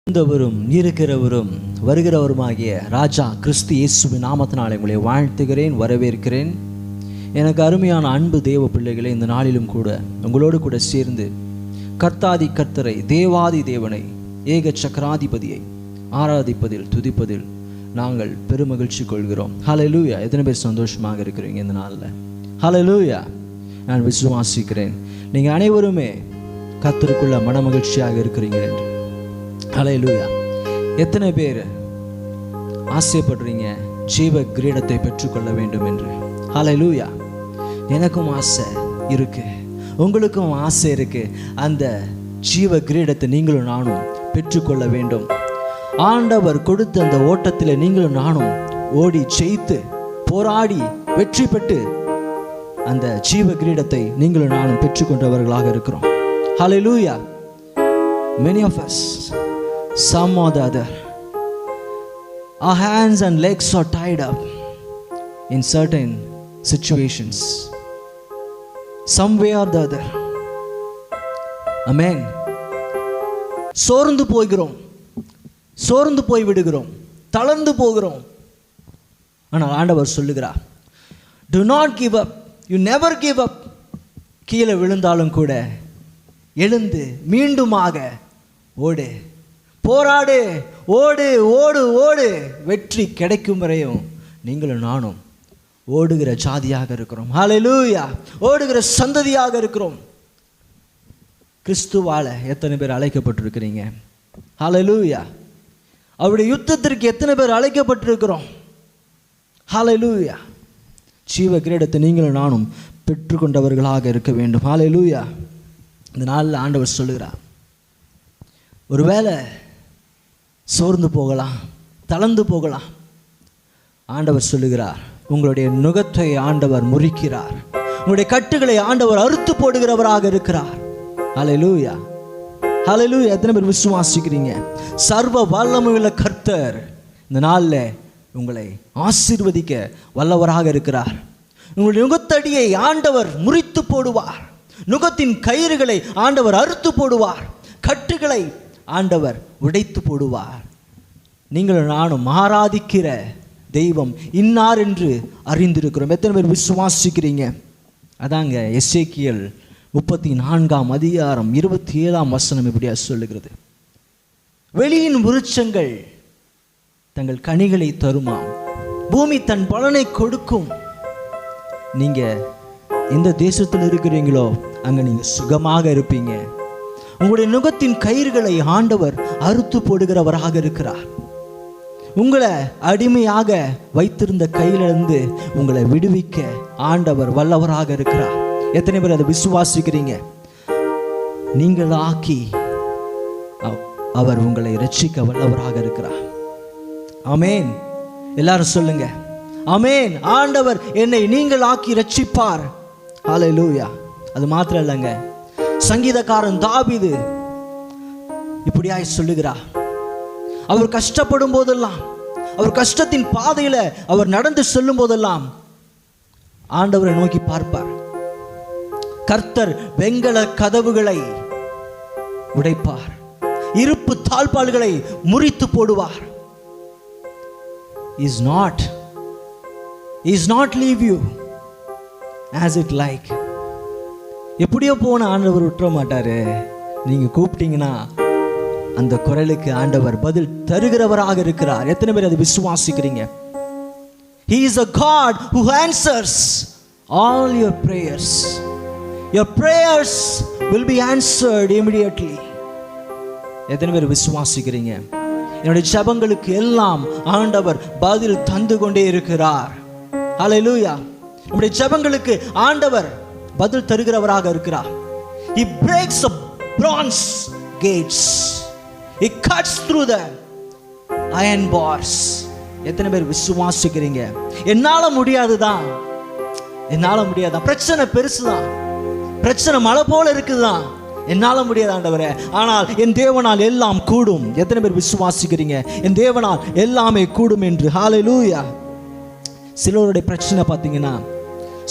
இருந்தவரும் இருக்கிறவரும் வருகிறவருமாகிய ராஜா கிறிஸ்து இயேசுவின் நாமத்தினாலே உங்களை வாழ்த்துகிறேன், வரவேற்கிறேன். எனக்கு அருமையான அன்பு தேவ பிள்ளைகளை, இந்த நாளிலும் கூட உங்களோடு கூட சேர்ந்து கர்த்தாதி கர்த்தரை, தேவாதி தேவனை, ஏக சக்கராதிபதியை ஆராதிப்பதில் துதிப்பதில் நாங்கள் பெருமகிழ்ச்சி கொள்கிறோம். ஹல்லேலூயா! எத்தனை பேர் சந்தோஷமாக இருக்கிறீங்க இந்த நாளில்? ஹல்லேலூயா! நான் விசுவாசிக்கிறேன் நீங்கள் அனைவருமே கர்த்தருக்குள்ள மனமகிழ்ச்சியாக இருக்கிறீங்க என்று. ஹல்லேலூயா! எத்தனை பேர் ஆசைப்படுறீங்க ஜீவ கிரீடத்தை பெற்றுக்கொள்ள வேண்டும் என்று? ஹல்லேலூயா! எனக்கும் ஆசை இருக்கு, உங்களுக்கும் ஆசை இருக்கு. அந்த ஜீவ கிரீடத்தை நீங்களும் நானும் பெற்றுக்கொள்ள வேண்டும். ஆண்டவர் கொடுத்த அந்த ஓட்டத்தில் நீங்களும் நானும் ஓடி ஜெயித்து போராடி வெற்றி பெற்று அந்த ஜீவ கிரீடத்தை நீங்களும் நானும் பெற்றுக்கொண்டவர்களாக இருக்கிறோம். ஹல்லேலூயா! Many of us, some or the other, our hands and legs are tied up in certain situations, some way or the other. Amen. சோர்ந்து போகிறோம், சோர்ந்து போய் விடுகிறோம், தளர்ந்து போகிறோம். ஆனால் ஆண்டவர் சொல்லுகிறார், do not give up, you never give up. கீழே விழுந்தாலும் கூட எழுந்து மீண்டுமாக ஓடு, போராடு, ஓடு ஓடு ஓடு, வெற்றி கிடைக்கும் வரையும் நீங்களும் நானும் ஓடுகிற ஜாதியாக இருக்கிறோம். ஹல்லேலூயா! ஓடுகிற சந்ததியாக இருக்கிறோம். கிறிஸ்துவால எத்தனை பேர் அழைக்கப்பட்டிருக்கிறீங்க? ஹல்லேலூயா! அவருடைய யுத்தத்திற்கு எத்தனை பேர் அழைக்கப்பட்டிருக்கிறோம்? ஹல்லேலூயா! ஜீவ கிரீடத்தை நீங்களும் நானும் பெற்றுக்கொண்டவர்களாக இருக்க வேண்டும். ஹல்லேலூயா! இந்த நாளில் ஆண்டவர் சொல்லுகிறார், ஒருவேளை சோர்ந்து போகலாம், தளர்ந்து போகலாம். ஆண்டவர் சொல்லுகிறார், உங்களுடைய நுகத்தை ஆண்டவர் முறிக்கிறார், உங்களுடைய கட்டுகளை ஆண்டவர் அறுத்து போடுகிறவராக இருக்கிறார். ஹல்லேலூயா! ஹல்லேலூயா! எத்தனை பேர் விசுவாசிக்கிறீங்க? சர்வ வல்லமையுள்ள கர்த்தர் இந்த நாளில் உங்களை ஆசீர்வதிக்க வல்லவராக இருக்கிறார். உங்களுடைய நுகத்தடியை ஆண்டவர் முறித்து போடுவார், நுகத்தின் கயிறுகளை ஆண்டவர் அறுத்து போடுவார், கட்டுகளை ஆண்டவர் உடைத்து போடுவார். நீங்கள் நானும் ஆராதிக்கிற தெய்வம் இன்னார் என்று அறிந்திருக்கிறோம். எத்தனை பேர் விசுவாசிக்கிறீங்க? அதாங்க எசேக்கியேல் 34 27 இப்படியா சொல்லுகிறது, வெளியின் விருட்சங்கள் தங்கள் கனிகளை தருமாம், பூமி தன் பலனை கொடுக்கும். நீங்க எந்த தேசத்தில் இருக்கிறீங்களோ அங்க நீங்க சுகமாக இருப்பீங்க. உங்களுடைய நுகத்தின் கயிறுகளை ஆண்டவர் அறுத்து போடுகிறவராக இருக்கிறார். உங்களை அடிமையாக வைத்திருந்த கையிலிருந்து உங்களை விடுவிக்க ஆண்டவர் வல்லவராக இருக்கிறார். எத்தனை பேர் அதை விசுவாசிக்கிறீங்க? நீங்கள் ஆக்கி அவர் உங்களை ரட்சிக்க வல்லவராக இருக்கிறார். ஆமென். எல்லாரும் சொல்லுங்க, ஆமென். ஆண்டவர் என்னை நீங்கள் ஆக்கி ரட்சிப்பார். ஹல்லேலூயா! அது மாத்திரம் இல்லைங்க, சங்கீதக்காரன் தாவீது இப்படியாய் சொல்லுகிறார், அவர் கஷ்டப்படும் போதெல்லாம், அவர் கஷ்டத்தின் பாதையில அவர் நடந்து செல்லும் போதெல்லாம் ஆண்டவரை நோக்கி பார்ப்பார். கர்த்தர் வெண்கல கதவுகளை உடைப்பார், இருப்பு தாழ்பால்களை முறித்து போடுவார். He is not leave you as it like. எப்படியோ போன ஆண்டவர் விட்டுற மாட்டாரு. நீங்க கூப்பிட்டீங்கன்னா அந்த குரலுக்கு ஆண்டவர் பதில் தருகிறவராக இருக்கிறார். எத்தனை பேர் அதை விசுவாசிக்கிறீங்க? He is a God who answers all your prayers. Your prayers will be answered immediately. எத்தனை பேர் விசுவாசிக்கிறீங்க? என்னுடைய ஜெபங்களுக்கு எல்லாம் ஆண்டவர் பதில் தந்து கொண்டே இருக்கிறார். ஹல்லேலூயா! நம்முடைய ஜெபங்களுக்கு ஆண்டவர் பதில் தருகிறவராக இருக்கிறார். He breaks the bronze gates. He cuts through the iron bars. எத்தனை பேர் விசுவாசிக்கிறீங்க? என்னால முடியாதுதான், என்னால முடியாதான், பிரச்சனை பெருசுதான், பிரச்சனை மலை போல இருக்குதுதான், என்னால முடியாது ஆண்டவரே, ஆனால் என் தேவனால் எல்லாம் கூடும். எத்தனை பேர் விசுவாசிக்கிறீங்க? என் தேவனால் எல்லாமே கூடும் என்று. ஹல்லேலூயா! சிலருடைய பிரச்சனை பார்த்தீங்கன்னா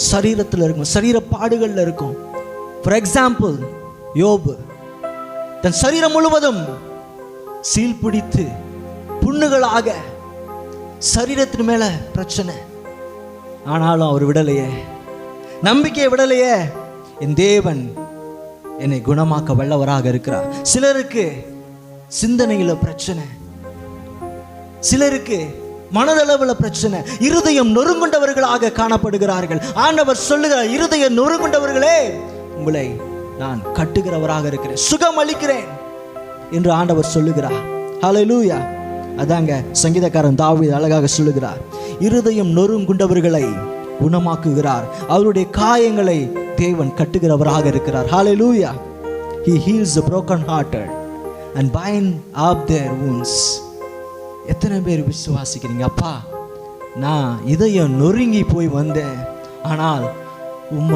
சரீரத்தில் இருக்கும், சரீர பாடுகளில் இருக்கும். ஃபார் எக்ஸாம்பிள் யோபு தன் சரீரம் முழுவதும் சீல் பிடித்து புண்ணுகளாக சரீரத்தின் மேல பிரச்சனை, ஆனாலும் அவர் விடலையே, நம்பிக்கையை விடலையே. என் தேவன் என்னை குணமாக்க வல்லவராக இருக்கிறார். சிலருக்கு சிந்தனையில பிரச்சனை, சிலருக்கு மனதளவுல பிரச்சனை, இருதயம் நொறுங்குண்டவர்களாக காணப்படுகிறார்கள். ஆண்டவர் சொல்லுகிறார், இருதயம் நொறுங்குண்டவர்களே, உங்களை நான் கட்டுகிறவராக இருக்கிறேன், சுகம் அளிக்கிறேன் என்று ஆண்டவர் சொல்லுகிறார். ஹல்லேலூயா. அதாங்க சங்கீதக்காரன் தாவீது அழகாக சொல்லுகிறார், இருதயம் நொறுங்குண்டவர்களை குணமாக்குகிறார், அவருடைய காயங்களை தேவன் கட்டுகிறவராக இருக்கிறார். ஹல்லேலூயா. He heals the broken hearted and bind up their wounds. எத்தனை பேர் விசுவாசிக்கிறீங்க? அப்பா, நான் இதயம் நொறுங்கி போய் வந்தேன், ஆனால்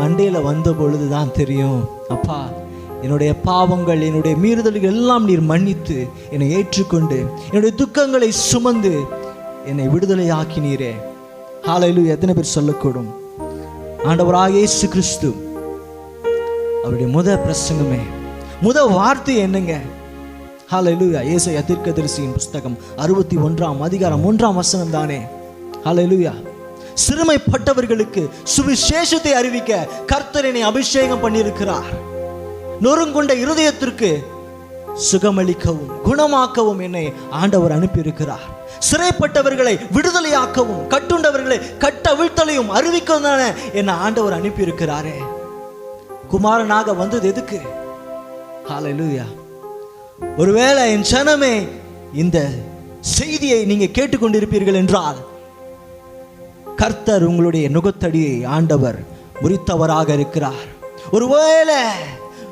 அண்டையில வந்த பொழுதுதான் தெரியும், அப்பா, என்னுடைய பாவங்கள், என்னுடைய மீறுதல்கள் எல்லாம் நீர் மன்னித்து என்னை ஏற்றுக்கொண்டு என்னுடைய துக்கங்களை சுமந்து என்னை விடுதலை ஆக்கினீரே. ஹல்லேலூயா. எத்தனை பேர் சொல்லக்கூடும்? ஆண்டவராகிய இயேசு கிறிஸ்து அவருடைய பிரசங்கமே, வார்த்தை என்னங்க? ஹல்லேலூயா. ஏசாயா தீர்க்கதரிசியின் புத்தகம் 61ஆம் அதிகாரம் 1ஆம் வசனம் தானே. ஹல்லேலூயா. சிறுமைப்பட்டவர்களுக்கு சுவிசேஷத்தை அறிவிக்க கர்த்தர் என்னை அபிஷேகம் பண்ணியிருக்கிறார். நொறுங்குண்ட இருதயத்திற்கு சுகமளிக்கவும் குணமாக்கவும் என்னை ஆண்டவர் அனுப்பியிருக்கிறார். சிறைப்பட்டவர்களை விடுதலையாக்கவும் கட்டுண்டவர்களை கட்டவிழ்த்தலையும் அறிவிக்கவும் தானே என்னை ஆண்டவர் அனுப்பியிருக்கிறாரே. குமாரனாக வந்தது எதுக்கு? ஹல்லேலூயா. ஒருவேளை என் ஜனமே இந்த செய்தியை நீங்க கேட்டுக்கொண்டிருப்பீர்கள் என்றால், கர்த்தர் உங்களுடைய நுகத்தடியை ஆண்டவர் முறித்தவராக இருக்கிறார். ஒருவேளை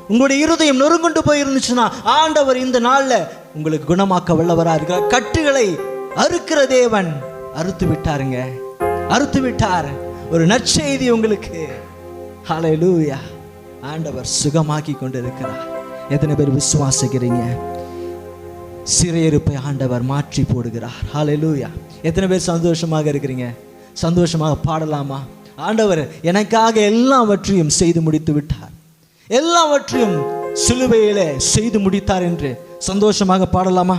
உங்களுடைய இருதயம் நொறுங்குண்டு போய் இருந்துச்சுன்னா, ஆண்டவர் இந்த நாள்ல உங்களுக்கு குணமாக்க வல்லவராக இருக்கிறார். கட்டுகளை அறுக்கிற தேவன் அறுத்து விட்டாருங்க, அறுத்து விட்டார். ஒரு நற்செய்தி உங்களுக்கு. ஹல்லேலூயா. ஆண்டவர் சுகமாக்கி கொண்டிருக்கிறார். எத்தனை பேர் விசுவாசிக்கிறீங்க? சிறையிருப்பை ஆண்டவர் மாற்றி போடுகிறார். ஹல்லேலூயா. எத்தனை பேர் சந்தோஷமாக இருக்கிறீங்க? சந்தோஷமாக பாடலாமா? ஆண்டவர் எனக்காக எல்லாவற்றையும் செய்து முடித்து விட்டார், எல்லாவற்றையும் சிலுவையிலே செய்து முடித்தார் என்று சந்தோஷமாக பாடலாமா?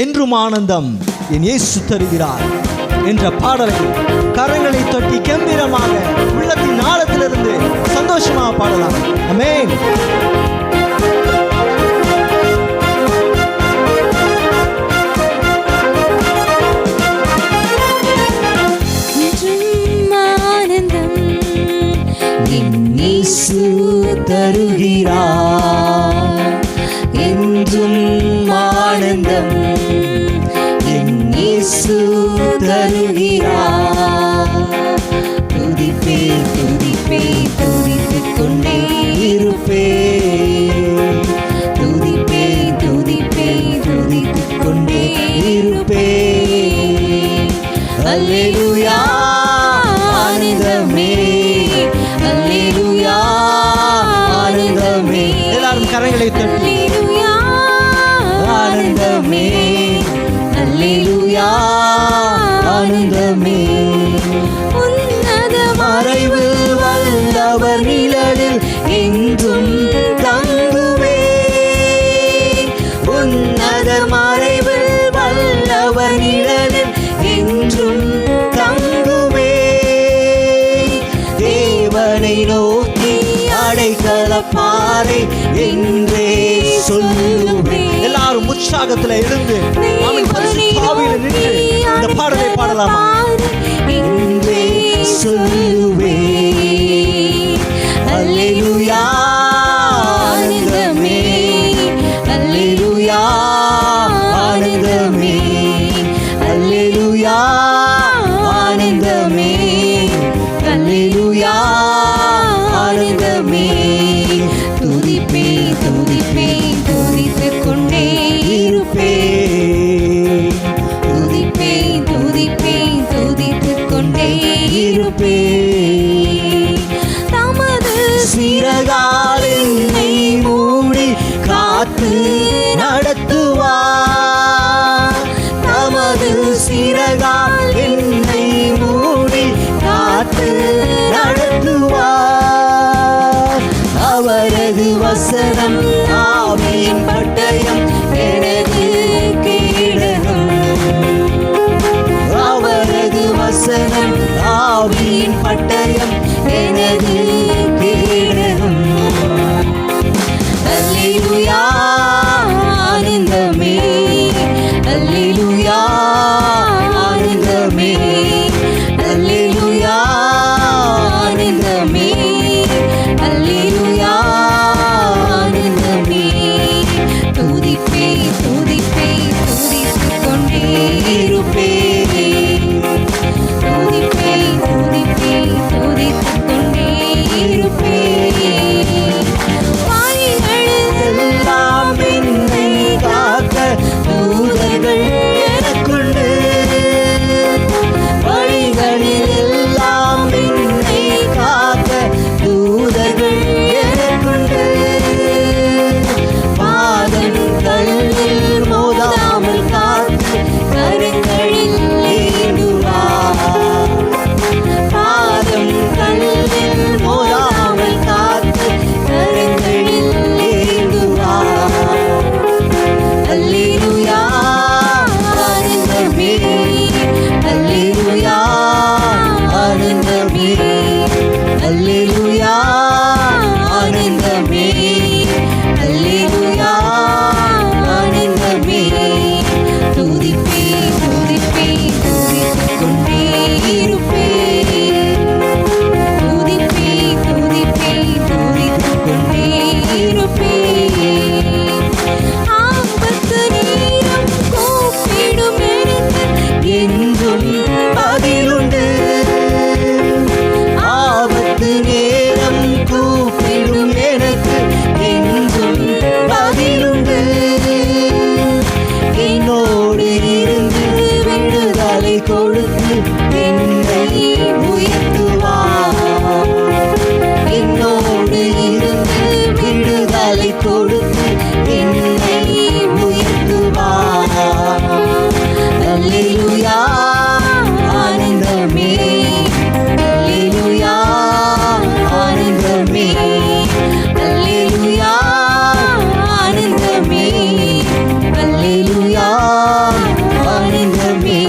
என்றும் ஆனந்தம் என் இயேசு தருகிறார் என்ற பாடலை கரங்களை தட்டி கம்பீரமாக உள்ளத்தின் ஆழத்திலிருந்து சந்தோஷமாக பாடலாம். ஆமென். தருகிறார் என்றும் ஆனந்தம் என் இயேசு தருகிறார். துதிப்பே துதிப்பே துதித்துக் கொண்டே இருப்பே, துதிப்பே துதிப்பே துதித்துக் கொண்டே இருப்பே. அல்லேலூயா. ஆனந்தமே, அல்லேலூயா. எல்லாரும் கரங்களை தட்டி ஆனந்தமே, அல்லேலூயா. ஆனந்தமே. உன்னத மறைவு வல்லவர் நிழலில் என்றும் தங்குவே, உன்னத மறைவு வல்லவர் நிழலில் என்றும் தங்குவே. தேவனை நோக்கி அடைக்கலப்பாறை என்றே சொல்லுவேன். எல்லாரும் உற்சாகத்தில் எழுந்து ஆவியில் நின்று இந்த பாடலை பாடலாமா? என்றே சொல்லுவேன். அல்லேலூயா. ஆனந்தமே, அல்லேலூயா. ஆனந்தமே, அல்லேலூயா. ஆனந்தமே, அல்லேலூயா. ஆனந்தமே. துதிப்பே துதிப்பே துதித்துக் கொண்டே இருப்பே, துதிப்பே துதிப்பே துதித்துக் கொண்டே இருப்பே. தமது சிறகால் என்னை மூடி காத்து நடத்துவார், தமது சிறகால் என்னை மூடி காத்து நடத்துவார். அவரது வசனம் ஆவியின் பட்டயம் எனது அல்லேலூயா ஆனந்தமே, அல்லேலூயா ஆனந்தமே, அல்லேலூயா ஆனந்தமே, அல்லேலூயா ஆனந்தமே. துதிப்பே துதிப்பே துதித்துக் கொண்டே இருப்பேன், துதிப்பே துதிப்பே துதித்துக் கொண்டே இருப்பேன். வாய்களெல்லாம் என்னை காக்க தூதர்கள் எனக்குண்டு, வழிகளில் எல்லாம் என்னை காக்க தூதர்கள் எனக்குண்டு. பாதம் கல்லில் மோதாமல் காத்து கரங்களில் ஏந்துவார், பாதம் கல்லில் மோதாமல் காத்து கரங்களில் ஏந்துவார். அல்லேலூயா ஆனந்தமே, அல்லேலூயா ஆனந்தமே, அல்லேலூயா ஆனந்தமே, அல்லேலூயா ஆனந்தமே. துதிப்பே துதிப்பே துதித்துக் கொண்டே இருப்பேன், துதிப்பே துதிப்பே துதித்துக் கொண்டே இருப்பேன். ஆபத்து நேரம் கூப்பிடும் எனக்கு என்றும் பதிலுண்டு, ஆபத்து நேரம் கூப்பிடும் எனக்கு என்றும் பதிலுண்டு. என்னோடு இருந்து விடுதலை கொடுத்து என்னை உயர்த்துவார், என்னோடு இருந்து விடுதலை கொடுத்து என்னை உயர்த்துவார். அல்லேலூயா ஆனந்தமே, அல்லேலூயா ஆனந்தமே, அல்லேலூயா ஆனந்தமே, அல்லேலூயா ஆனந்தமே.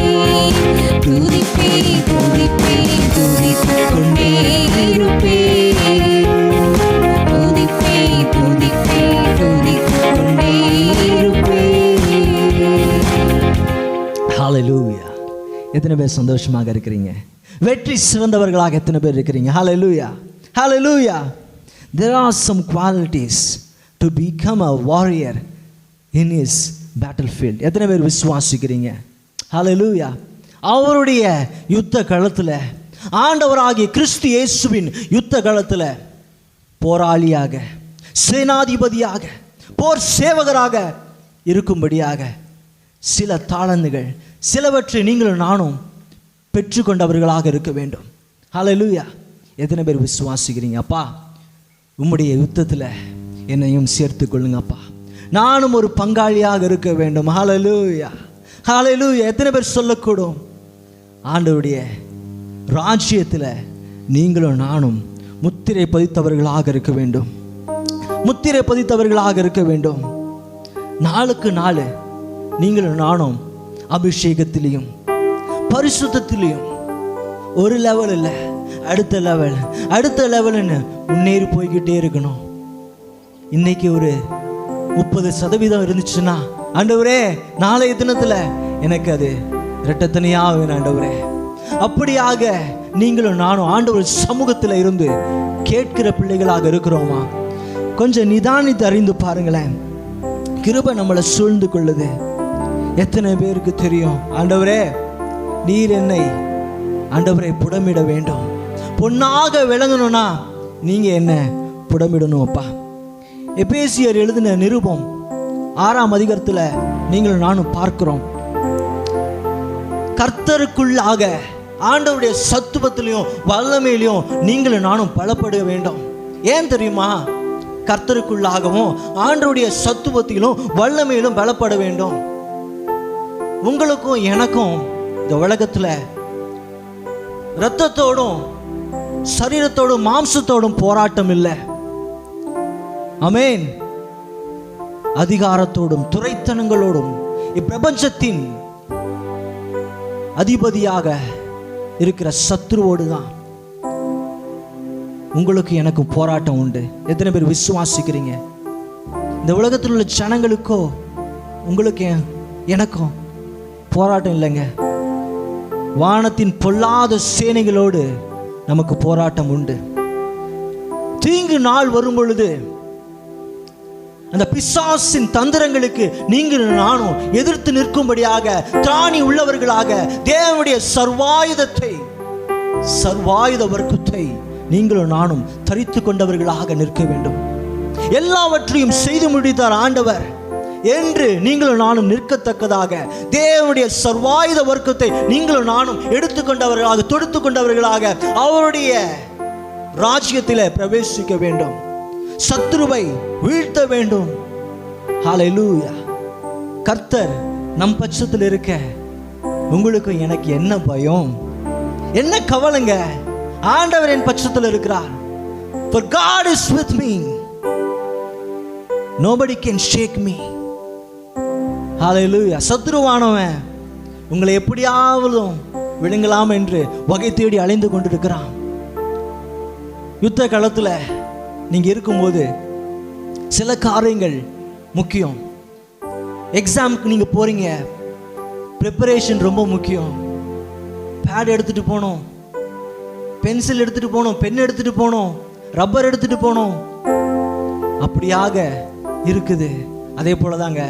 துதிப்பே துதிப்பே துதித்துக் கொண்டே இருப்பேன், துதிப்பே துதிப்பே துதித்துக் கொண்டே இருப்பேன். ஹalleluya. எத்தனை பேர் சந்தோஷமாக இருக்கிறீங்க? வெற்றி சிறந்தவர்களாக எத்தனை பேர் இருக்கிறீங்க? ஹalleluya, ஹalleluya. There are some qualities to become a warrior in his battlefield. எத்தனை பேர் விசுவாசிக்கிறீங்க? ஹalleluya. அவருடைய யுத்த களத்தில், ஆண்டவராகிய கிறிஸ்து இயேசுவின் யுத்த களத்தில் போராளியாக, சேனாதிபதியாக, போர் சேவகராக இருக்கும்படியாக சில தாளந்துகள், சிலவற்றை நீங்களும் நானும் பெற்றுக்கொண்டவர்களாக இருக்க வேண்டும். ஹalleluya. எத்தனை பேர் விசுவாசிக்கிறீங்க? அப்பா, உம்முடைய யுத்தத்தில் என்னையும் சேர்த்து கொள்ளுங்கப்பா, நானும் ஒரு பங்காளியாக இருக்க வேண்டும். ஹalleluya, ஹalleluya. எத்தனை பேர் சொல்லக்கூடும்? ஆண்டவருடைய ராஜ்யத்தில் நீங்களும் நானும் முத்திரை பதித்தவர்களாக இருக்க வேண்டும், முத்திரை பதித்தவர்களாக இருக்க வேண்டும். நாளுக்கு நாள் நீங்களும் நானும் அபிஷேகத்திலையும் பரிசுத்தத்திலையும் ஒரு லெவல் இல்லை, அடுத்த லெவல் அடுத்த லெவல்னு முன்னேறி போய்கிட்டே இருக்கணும். இன்னைக்கு ஒரு 30% இருந்துச்சுன்னா, ஆண்டவரே நாளைய தினத்தில் எனக்கு அது இரட்டத்தனையாக வேணும் ஆண்டவரே. அப்படியாக நீங்களும் நானும் ஆண்டவர் சமூகத்தில் இருந்து கேட்கிற பிள்ளைகளாக இருக்கிறோமா? கொஞ்சம் நிதானித்து அறிந்து பாருங்களேன். கிருபை நம்மளை சூழ்ந்து கொள்ளுது. எத்தனை பேருக்கு தெரியும், ஆண்டவரே நீர் என்னை ஆண்டவரை புடமிட வேண்டும், பொன்னாக விளங்கணும்னா நீங்க என்ன புடமிடணும் அப்பா. எபேசியர் எழுதின நிருபம் 6ஆம் அதிகாரத்தில் நீங்களும் நானும் பார்க்கிறோம், கர்த்தருக்குள்ளாக ஆண்டவருடைய சத்துவத்திலையும் வல்லமையிலையும் நீங்களும் நானும் பலப்பட வேண்டும். ஏன் தெரியுமா? கர்த்தருக்குள்ளாகவும் ஆண்டவருடைய சத்துவத்திலும் வல்லமையிலும் பலப்பட வேண்டும். உங்களுக்கும் எனக்கும் இந்த உலகத்தில் இரத்தத்தோடும் சரீரத்தோடும் மாம்சத்தோடும் போராட்டம் இல்லை. ஆமென். அதிகாரத்தோடும் துரைத்தனங்களோடும் இப்பிரபஞ்சத்தின் அதிபதியாக இருக்கிற சத்ருவோடு தான் உங்களுக்கு எனக்கும் போராட்டம் உண்டு. எத்தனை பேர் விசுவாசிக்கிறீங்க? இந்த உலகத்தில் உள்ள ஜனங்களுக்கோ உங்களுக்கு எனக்கும் போராட்டம் இல்லைங்க. வானத்தின் பொல்லாத சேனைகளோடு நமக்கு போராட்டம் உண்டு. தீங்கு நாள் வரும் பொழுது அந்த பிசாசின் தந்திரங்களுக்கு நீங்கள் நானும் எதிர்த்து நிற்கும்படியாக திராணி உள்ளவர்களாக தேவனுடைய சர்வாயுத வர்க்கத்தை நீங்களும் நானும் தரித்து கொண்டவர்களாக நிற்க வேண்டும். எல்லாவற்றையும் செய்து முடித்தார் ஆண்டவர் என்று நீங்களும் நானும் நிற்கத்தக்கதாக தேவனுடைய சர்வாயுத வர்க்கத்தை நீங்களும் நானும் எடுத்துக்கொண்டவர்களாக தொடுத்து கொண்டவர்களாக அவருடைய ராஜ்யத்திலே பிரவேசிக்க வேண்டும். சத்துருவை வீழ்த்த வேண்டும். ஹல்லேலூயா. கர்த்தர் நம் பட்சத்தில் இருக்க உங்களுக்கு எனக்கு என்ன பயம், என்ன கவலைங்க? ஆண்டவர் என் பட்சத்தில் இருக்கிறார். For God is with me. Nobody can shake me. ஹல்லேலூயா. சத்துருவானவன் உங்களை எப்படியாவது விழுங்கலாம் என்று வகை தேடி அலைந்து கொண்டிருக்கிறான். யுத்த களத்தில் நீங்கள் இருக்கும்போது சில காரியங்கள் முக்கியம். எக்ஸாமுக்கு நீங்கள் போகிறீங்க, ப்ரிப்பரேஷன் ரொம்ப முக்கியம். பேட் எடுத்துகிட்டு போகணும், பென்சில் எடுத்துகிட்டு போகணும், பென் எடுத்துகிட்டு போகணும், ரப்பர் எடுத்துகிட்டு போகணும். அப்படியாக இருக்குது. அதே போல தாங்க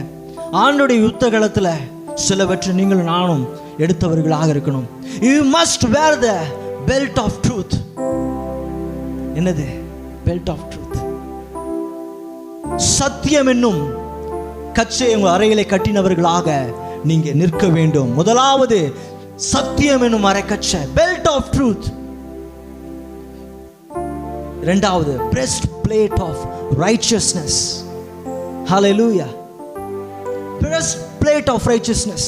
ஆண்டோடைய யுத்த களத்தில் சிலவற்றை நீங்களும் நானும் எடுத்தவர்களாக இருக்கணும். You must wear the belt of truth. என்னது belt of truth? சத்தியம் என்னும் கச்சை உங்கள் அறையிலே கட்டினவர்களாக நீங்க நிற்க வேண்டும். முதலாவது சத்தியம் என்னும் அரைக்கச்சை, belt of truth. இரண்டாவது breast plate of righteousness. Hallelujah. breast plate of righteousness.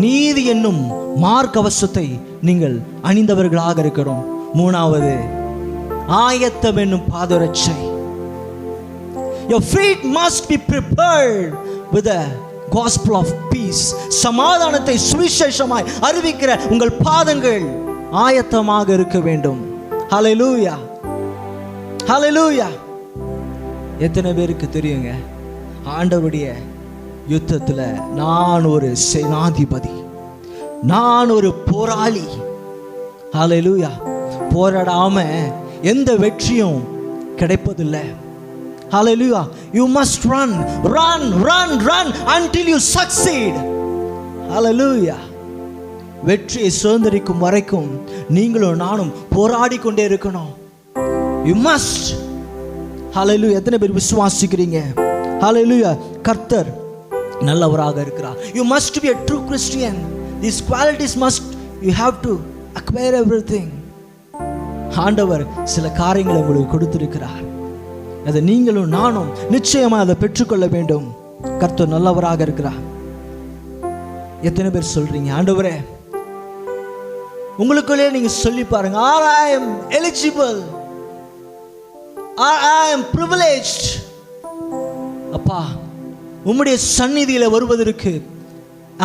நீதி என்னும் மார்க்கவசத்தை நீங்கள் அணிந்தவர்களாக இருக்கணும். மூணாவது ஆயத்தம் என்னும் பாதரட்சை. Your feet must be prepared with the gospel of peace. சமாதானத்தை சுவிசேஷமாய் அறிவிக்கிற உங்கள் பாதங்கள் ஆயத்தமாக இருக்க வேண்டும். ஹல்லேலூயா, ஹல்லேலூயா. எத்தனை பேருக்கு தெரியுங்க, ஆண்டவருடைய யுத்தத்தில் நான் ஒரு சேனாதிபதி, நான் ஒரு போராளி. ஹல்லேலூயா. போராடாம எந்த வெற்றியும் கிடைப்பதில்லை. Hallelujah. You must run until you succeed. Hallelujah. வெற்றியை சுதந்திரிக்கும் வரைக்கும் நீங்களும் நானும் போராடி கொண்டே இருக்கணும். You must. Hallelujah. எத்தனை பேர் விசுவாசிக்கிறீங்க? Hallelujah. கர்த்தர் நல்லவராக இருக்கிறார். You must be a true Christian. These qualities must, you have to acquire everything. ஆண்டவர் சில காரியங்களை உங்களுக்கு கொடுத்திருக்கிறார். அதை நீங்களும் நானும் நிச்சயமாக அதை பெற்றுக்கொள்ள வேண்டும். கர்த்தர் நல்லவராக இருக்கிறார். எத்தனை பேர் சொல்றீங்க, ஆண்டவரே, உங்களுக்குள்ளே நீங்க சொல்லி பாருங்க, I am eligible, I am privileged. அப்பா, உம்முடைய சந்நிதியில வருவதற்கு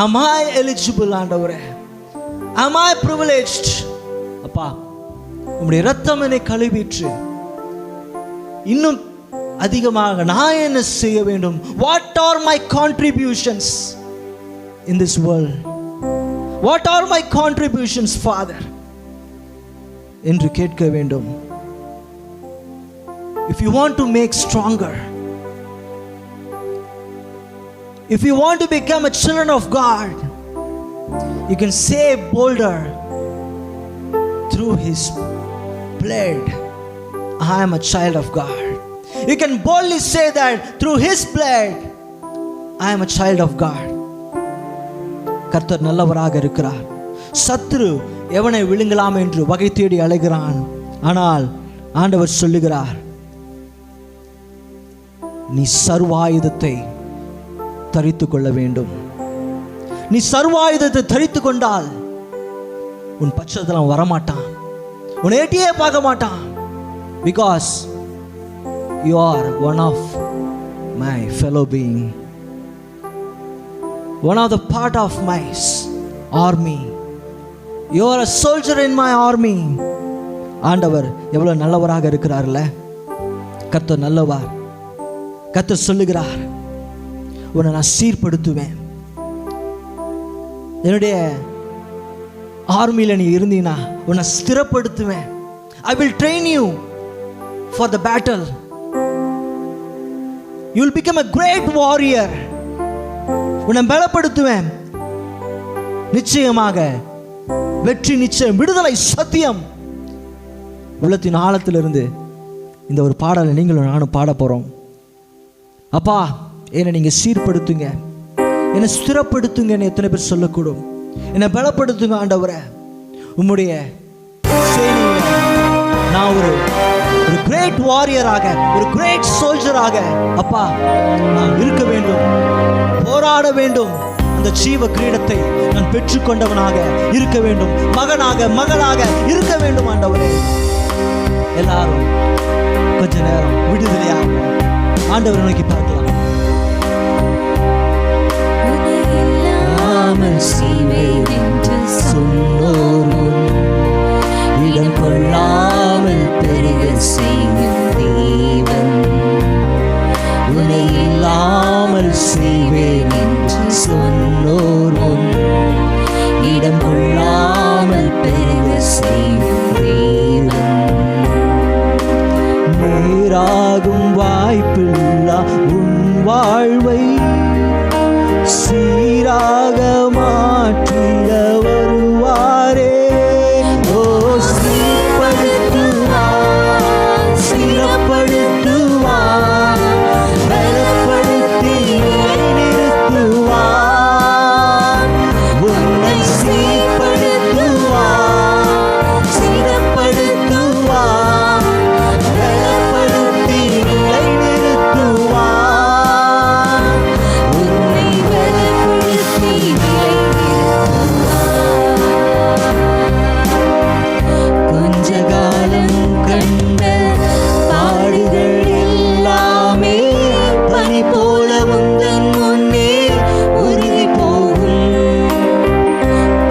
am I eligible ஆண்டவரே, am I privileged? அப்பா, உம்முடைய இரத்தம் என்னை கழுவிற்று, இன்னும் அதிகமாக நான் என்ன செய்ய வேண்டும்? What are my contributions in this world? What are my contributions, Father? என்று கேட்க வேண்டும். If you want to make stronger, if you want to become a children of God, you can say bolder through His blood, I am a child of God. You can boldly say that through His blood, I am a child of God. கர்த்தர் நல்லவராக இருக்கிறார். சத்துரு எவனை விழுங்கலாம் என்று வகை தேடி அலைகிறான். ஆனால் ஆண்டவர் சொல்லுகிறார், நீ சர்வாயுதத்தை தரித்து கொள்ள வேண்டும். நீ சர்வாயுதத்தை தரித்து கொண்டால் உன் பட்சத்தில் வரமாட்டான், உன் ஏட்டியே பார்க்க மாட்டான். Because you are one of my fellow being, one of the part of my army. You are a soldier in my army. ஆண்டவர் எவ்வளவு நல்லவராக இருக்கிறார்ல. கர்த்தர் நல்லவர். கர்த்தர் சொல்லுகிறார், உன்னை நான் சீர்படுத்துவேன். என்னுடைய ஆர்மியில் நீ இருந்தீங்கன்னா உன்னை ஸ்திரப்படுத்துவேன். I will train you for the battle. You will become a great warrior. உன்னை பலப்படுத்துவேன். நிச்சயமாக வெற்றி நிச்சயம், விடுதலை சத்தியம். உள்ளத்தின் ஆழத்திலிருந்து இந்த ஒரு பாடலை நீங்களும் நானும் பாட போறோம். அப்பா, என்னை நீங்க சீர்படுத்துங்க, என்னை ஸ்திரப்படுத்துங்கன்னு எத்தனை பேர் சொல்லக்கூடும். என்னை பலப்படுத்துங்க ஆண்டவரே. உம்முடைய சேனையில நான் ஒரு கிரேட் வாரியராக, ஒரு கிரேட் சோல்ஜராக அப்பா நான் இருக்க வேண்டும், போராட வேண்டும். அந்த ஜீவ கிரீடத்தை நான் பெற்றுக்கொண்டவனாக இருக்க வேண்டும், மகனாக மகளாக இருக்க வேண்டும் ஆண்டவரே. எல்லாரும் கொஞ்ச நேரம் விடுதலையாக ஆண்டவரை நோக்கி பார்க்கலாம். செய்வேன் என்று சொன்னோரும் இடம் கொள்ளாமல் பெருக செய்யும் தேவன், உன்னை இல்லாமல் செய்வேன் என்று சொன்னோரும் இடம் கொள்ளாமல் பெருக செய்யும் தேவன். நேராகும் வாய்ப்பில்லா உன் வாழ்வை சீராக மாற்றிட வருவாரே. ஓ, சீர்படுத்துவார், சிறப்படுத்துவார், பலப்படுத்தி நிறுத்துவார். உன்னை சீர்படுத்துவார், சிறப்படுத்துவார், பலப்படுத்தி நிறுத்துவார். உன்னை கொஞ்ச காலம் கண்ட பாடுகள் எல்லாமே பனி போல உந்தன் முன்னே உருகி போகும்.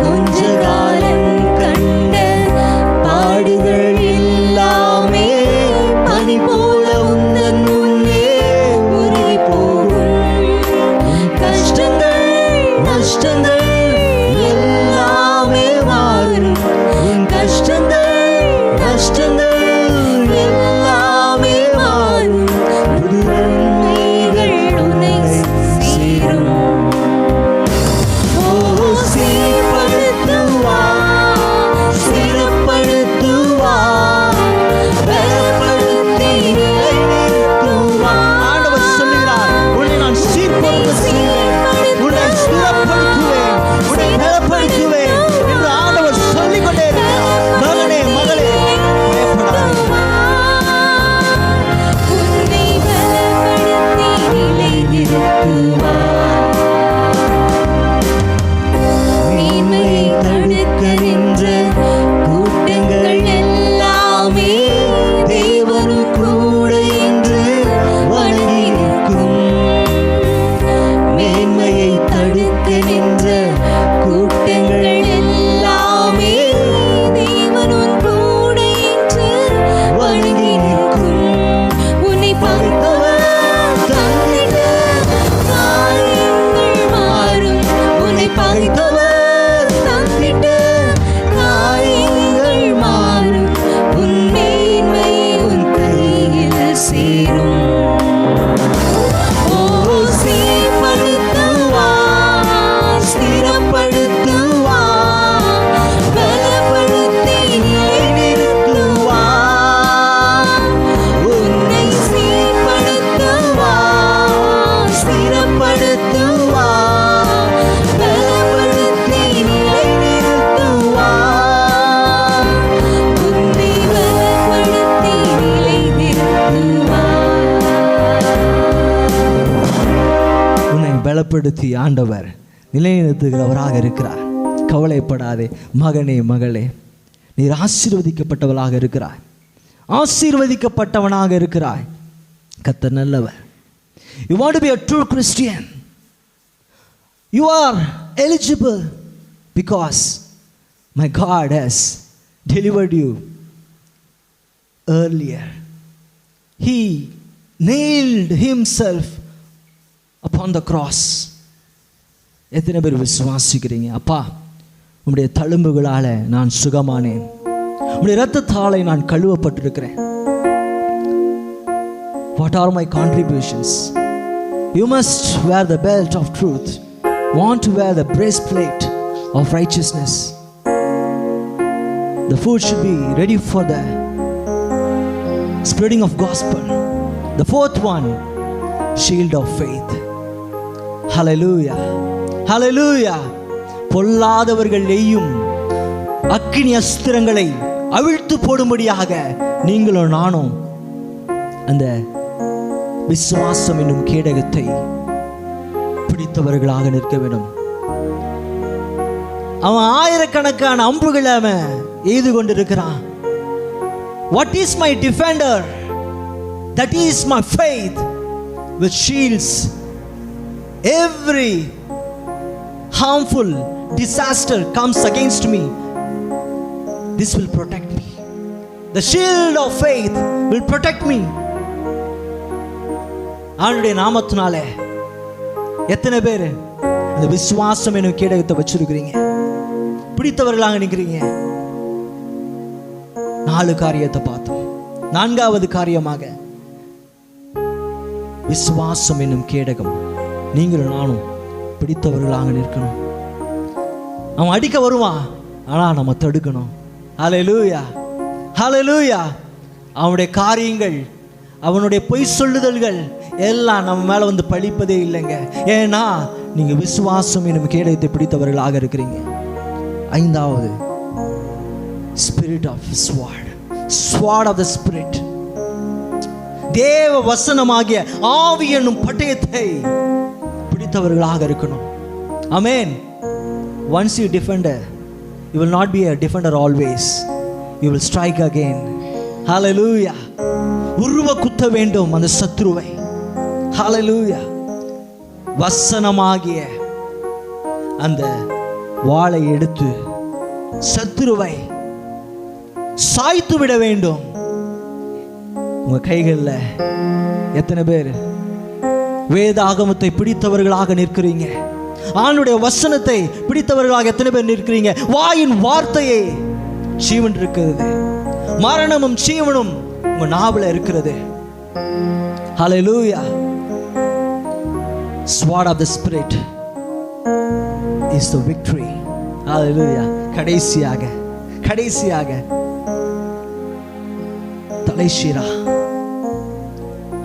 கொஞ்ச காலம் கண்ட பாடுகள் எல்லாமே பனி போல உந்தன் முன்னே உருகி போகும். கஷ்டங்கள் நஷ்டங்கள் எல்லாமே மாறும். கஷ்டங்கள் நஷ்டங்கள் எல்லாமே மாறும். உண்மைகள் உன்னை சேரும். ஓ, சீர்படுத்துவார், சிறப்படுத்துவார், பலப்படுத்தி நிலைநிறுத்துவார். ஆண்டவர் சொல்லுகிறார், உன்னை நான் சீர்படுத்துவேன், உன்னை ஸ்திரப்படுத்துவேன், உன்னை பலப்படுத்துவேன் என்று ஆண்டவர் சொல்லிக் கொண்டே இருக்கிறார். மகனே மகளே, பயப்படாதே. உன்னை பலப்படுத்தி நிலைநிறுத்துவார். மேன்மையை தடுக்க நின்ற கூட்டங்கள் எல்லாமே தேவனும் கூட என்று வணங்கி நிற்கும். மேன்மையை தடுக்க நின்ற கூட்டங்கள் எல்லாமே தேவனும் கூட என்று வணங்கி நிற்கும். உன்னை பகைத்தவர் தந்திட காரியங்கள் மாறும். உன்னை பகைத்தவர் தந்திட காரியங்கள் மாறும். உன் மேன்மை உன் கையில் சேரும். ஓ, சீர்படுத்துவார், ஸ்திரப்படுத்துவார், பலப்படுத்தி நிலைநிறுத்துவார். உன்னை சீர்படுத்துவார், ஸ்திரப்படுத்துவார், பலப்படுத்தி நிலைநிறுத்துவார். உன்னை பலப்படுத்தி நிலைநிறுத்துவார். உன்னை பலப்படுத்தி ஆண்டவர் நிலைநிறுத்துகிறவராக இருக்கிறார். கவலைப்படாதே மகனே மகளே, நீர் ஆசீர்வதிக்கப்பட்டவளாக இருக்கிறாய், ஆசீர்வதிக்கப்பட்டவனாக இருக்கிறாய். கர்த்தர் நல்லவர். You want to be a true Christian. You are eligible because my God has delivered you earlier. he nailed himself upon the cross. எத்தனை பேர் விசுவாசிக்கிறீங்க? அப்பா, உம்முடைய தழும்புகளால நான் சுகமானேன், உம்முடைய இரத்தத்தாலே நான் கழுவப்பட்டிருக்கிறேன். What are my contributions? You must wear the belt of truth. Want to wear the breastplate of righteousness. The food should be ready for the spreading of gospel. The fourth one, shield of faith. Hallelujah, hallelujah. பொல்லாதவர்கள் எய்யும் அக்கினி அஸ்திரங்களை அவிழ்த்து போடும்படியாக நீங்களும் நானும் அந்த விசுவாசம் என்னும் கேடகத்தை பிடித்தவர்களாக நிற்க வேண்டும். அவன் ஆயிரக்கணக்கான அம்புகளை அவன் எய்து கொண்டிருக்கிறான். What is my defender? That is my faith, which shields every harmful disaster comes against me. This will protect me. The shield of faith will protect me. ஆண்டவருடைய நாமத்தினாலே எத்தனை பேர் அந்த விசுவாசம் என்னும் கேடகத்தை வச்சிருக்கிறீங்க, பிடித்தவர்களாக நிற்கிறீங்க? 4 காரியத்தை பார்த்தோம். 4வது காரியமாக விசுவாசம் என்னும் கேடகம் நீங்களும் நானும் பிடித்தவர்களாக நிற்கணும். அவன் அடிக்க வருவான், ஆனா நம்ம தடுக்கணும். ஹல்லேலூயா, ஹல்லேலூயா. அவனுடைய காரியங்கள், அவனுடைய பொய் சொல்லுதல்கள் எல்லாம் நம்ம மேல வந்து பழிப்பதே இல்லைங்க. ஏன்னா நீங்க விசுவாசம் என்னும் கேடகத்தை பிடித்தவர்களாக இருக்கிறீங்க. 5வது, spirit of sword, sword of the spirit. தேவ வசனமாகிய ஆவி என்னும் பட்டயத்தை பிடித்தவர்களாக இருக்கணும். ஆமென். Once you defend, you will not be a defender always. You will strike again. Hallelujah. உருவ குத்த வேண்டும் அந்த சத்துருவை. Hallelujah. வசனமாகிய அந்த வாளை எடுத்து சத்துருவை சாய்த்து விட வேண்டும். உங்க கைகளில் எத்தனை பேர் வேதாகமத்தை பிடித்தவர்களாக நிற்கிறீங்க? ஆண்டவருடைய வசனத்தை பிடித்தவர்களாக எத்தனை பேர் நிற்கிறீங்க? வாயின் வார்த்தையே ஜீவன் இருக்கிறது, மரணமும் ஜீவனும் உங்க நாவல இருக்கிறது. Hallelujah. Sword of the Spirit is the victory. Hallelujah. கடைசியாக தலைஷீரா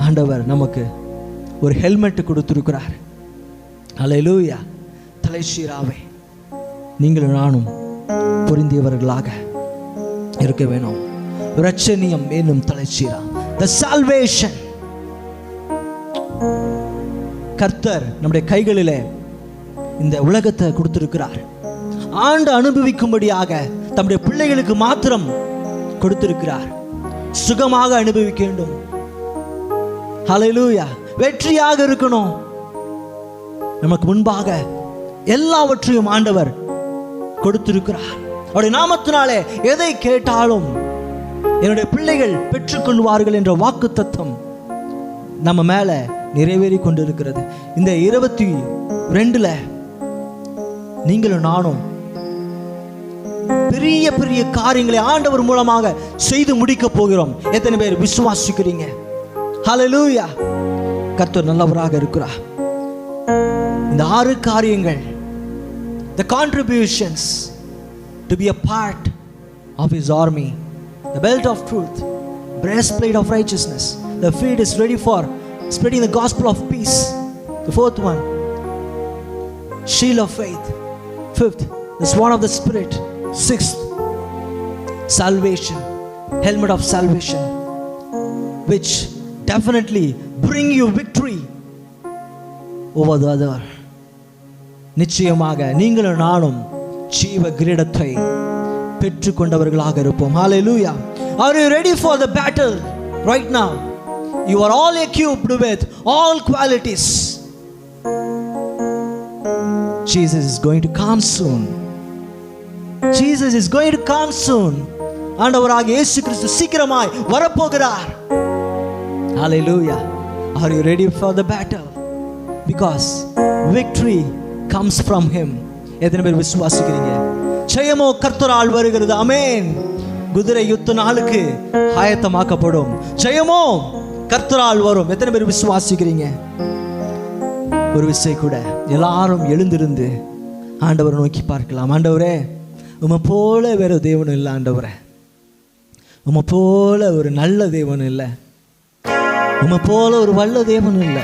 ஆண்டவர் நமக்கு ஒரு ஹெல்மெட் கொடுத்திருக்கிறார். ஹல்லேலூயா. தலைஷீராவை நீங்களும் நானும் பொருந்தியவர்களாக இருக்க வேணும். இரட்சணியம் என்னும் தலைஷீரா, the salvation. கர்த்தர் நம்முடைய கைகளிலே இந்த உலகத்தை கொடுத்திருக்கிறார். ஆண்டு அனுபவிக்கும்படியாக தம்முடைய பிள்ளைகளுக்கு மாத்திரம் கொடுத்திருக்கிறார். சுகமாக அனுபவிக்க வேண்டும். ஹல்லேலூயா. வெற்றியாக இருக்கணும். நமக்கு முன்பாக எல்லாவற்றையும் ஆண்டவர் கொடுத்திருக்கிறார். அவருடைய நாமத்தினாலே எதை கேட்டாலும் என்னுடைய பிள்ளைகள் பெற்றுக்கொள்வார்கள் என்ற வாக்குத்தத்தம் நம்ம மேல நிறைவேறி கொண்டிருக்கிறது. இந்த 22 நீங்களும் நானும் பெரிய பெரிய காரியங்களை ஆண்டவர் மூலமாக செய்து முடிக்க போகிறோம். எத்தனை பேர் விசுவாசிக்கிறீங்க? ஹல்லேலூயா. கர்த்தர் நல்லவராக இருக்கிறார். இந்த 6 காரியங்கள், the contributions to be a part of his army, the belt of truth, breastplate of righteousness, the feet is ready for spreading the gospel of peace. The 4th one, shield of faith. 5th, the sword of the Spirit. 6th, salvation, helmet of salvation, which definitely bring you victory over the other. நிச்சயமாக நீங்களும் நானும் ஜீவ கிரீடத்தை பெற்றுக்கொண்டவர்களாக இருப்போம். Hallelujah. Are you ready for the battle right now? You are all equipped with all qualities. Jesus is going to come soon. Jesus is going to come soon. ஆண்டவராகிய இயேசு கிறிஸ்து சீக்கிரமாய் வரப்போகிறார். Hallelujah. Are you ready for the battle? Because victory comes from him. எத்தனை பேர் விசுவாசிக்கிறீங்க? ஜெயமோ கர்த்தரால் வருகிறது. ஆமென். குதிரை யுத்த நாளுக்கு ஆயத்தமாக்கப்படும். ஜெயமோ கர்த்தரால் வரும். எத்தனை பேர் விசுவாசிக்கிறீங்க? ஒரு விசை கூட எல்லாரும் எழுந்திருந்து ஆண்டவரை நோக்கி பார்க்கலாம். ஆண்டவரே, உம்மை போல வேற தேவன் இல்லை. ஆண்டவரே, உம்மை போல ஒரு நல்ல தேவன் இல்லை. உம்மை போல ஒரு வல்ல தேவன் இல்லை.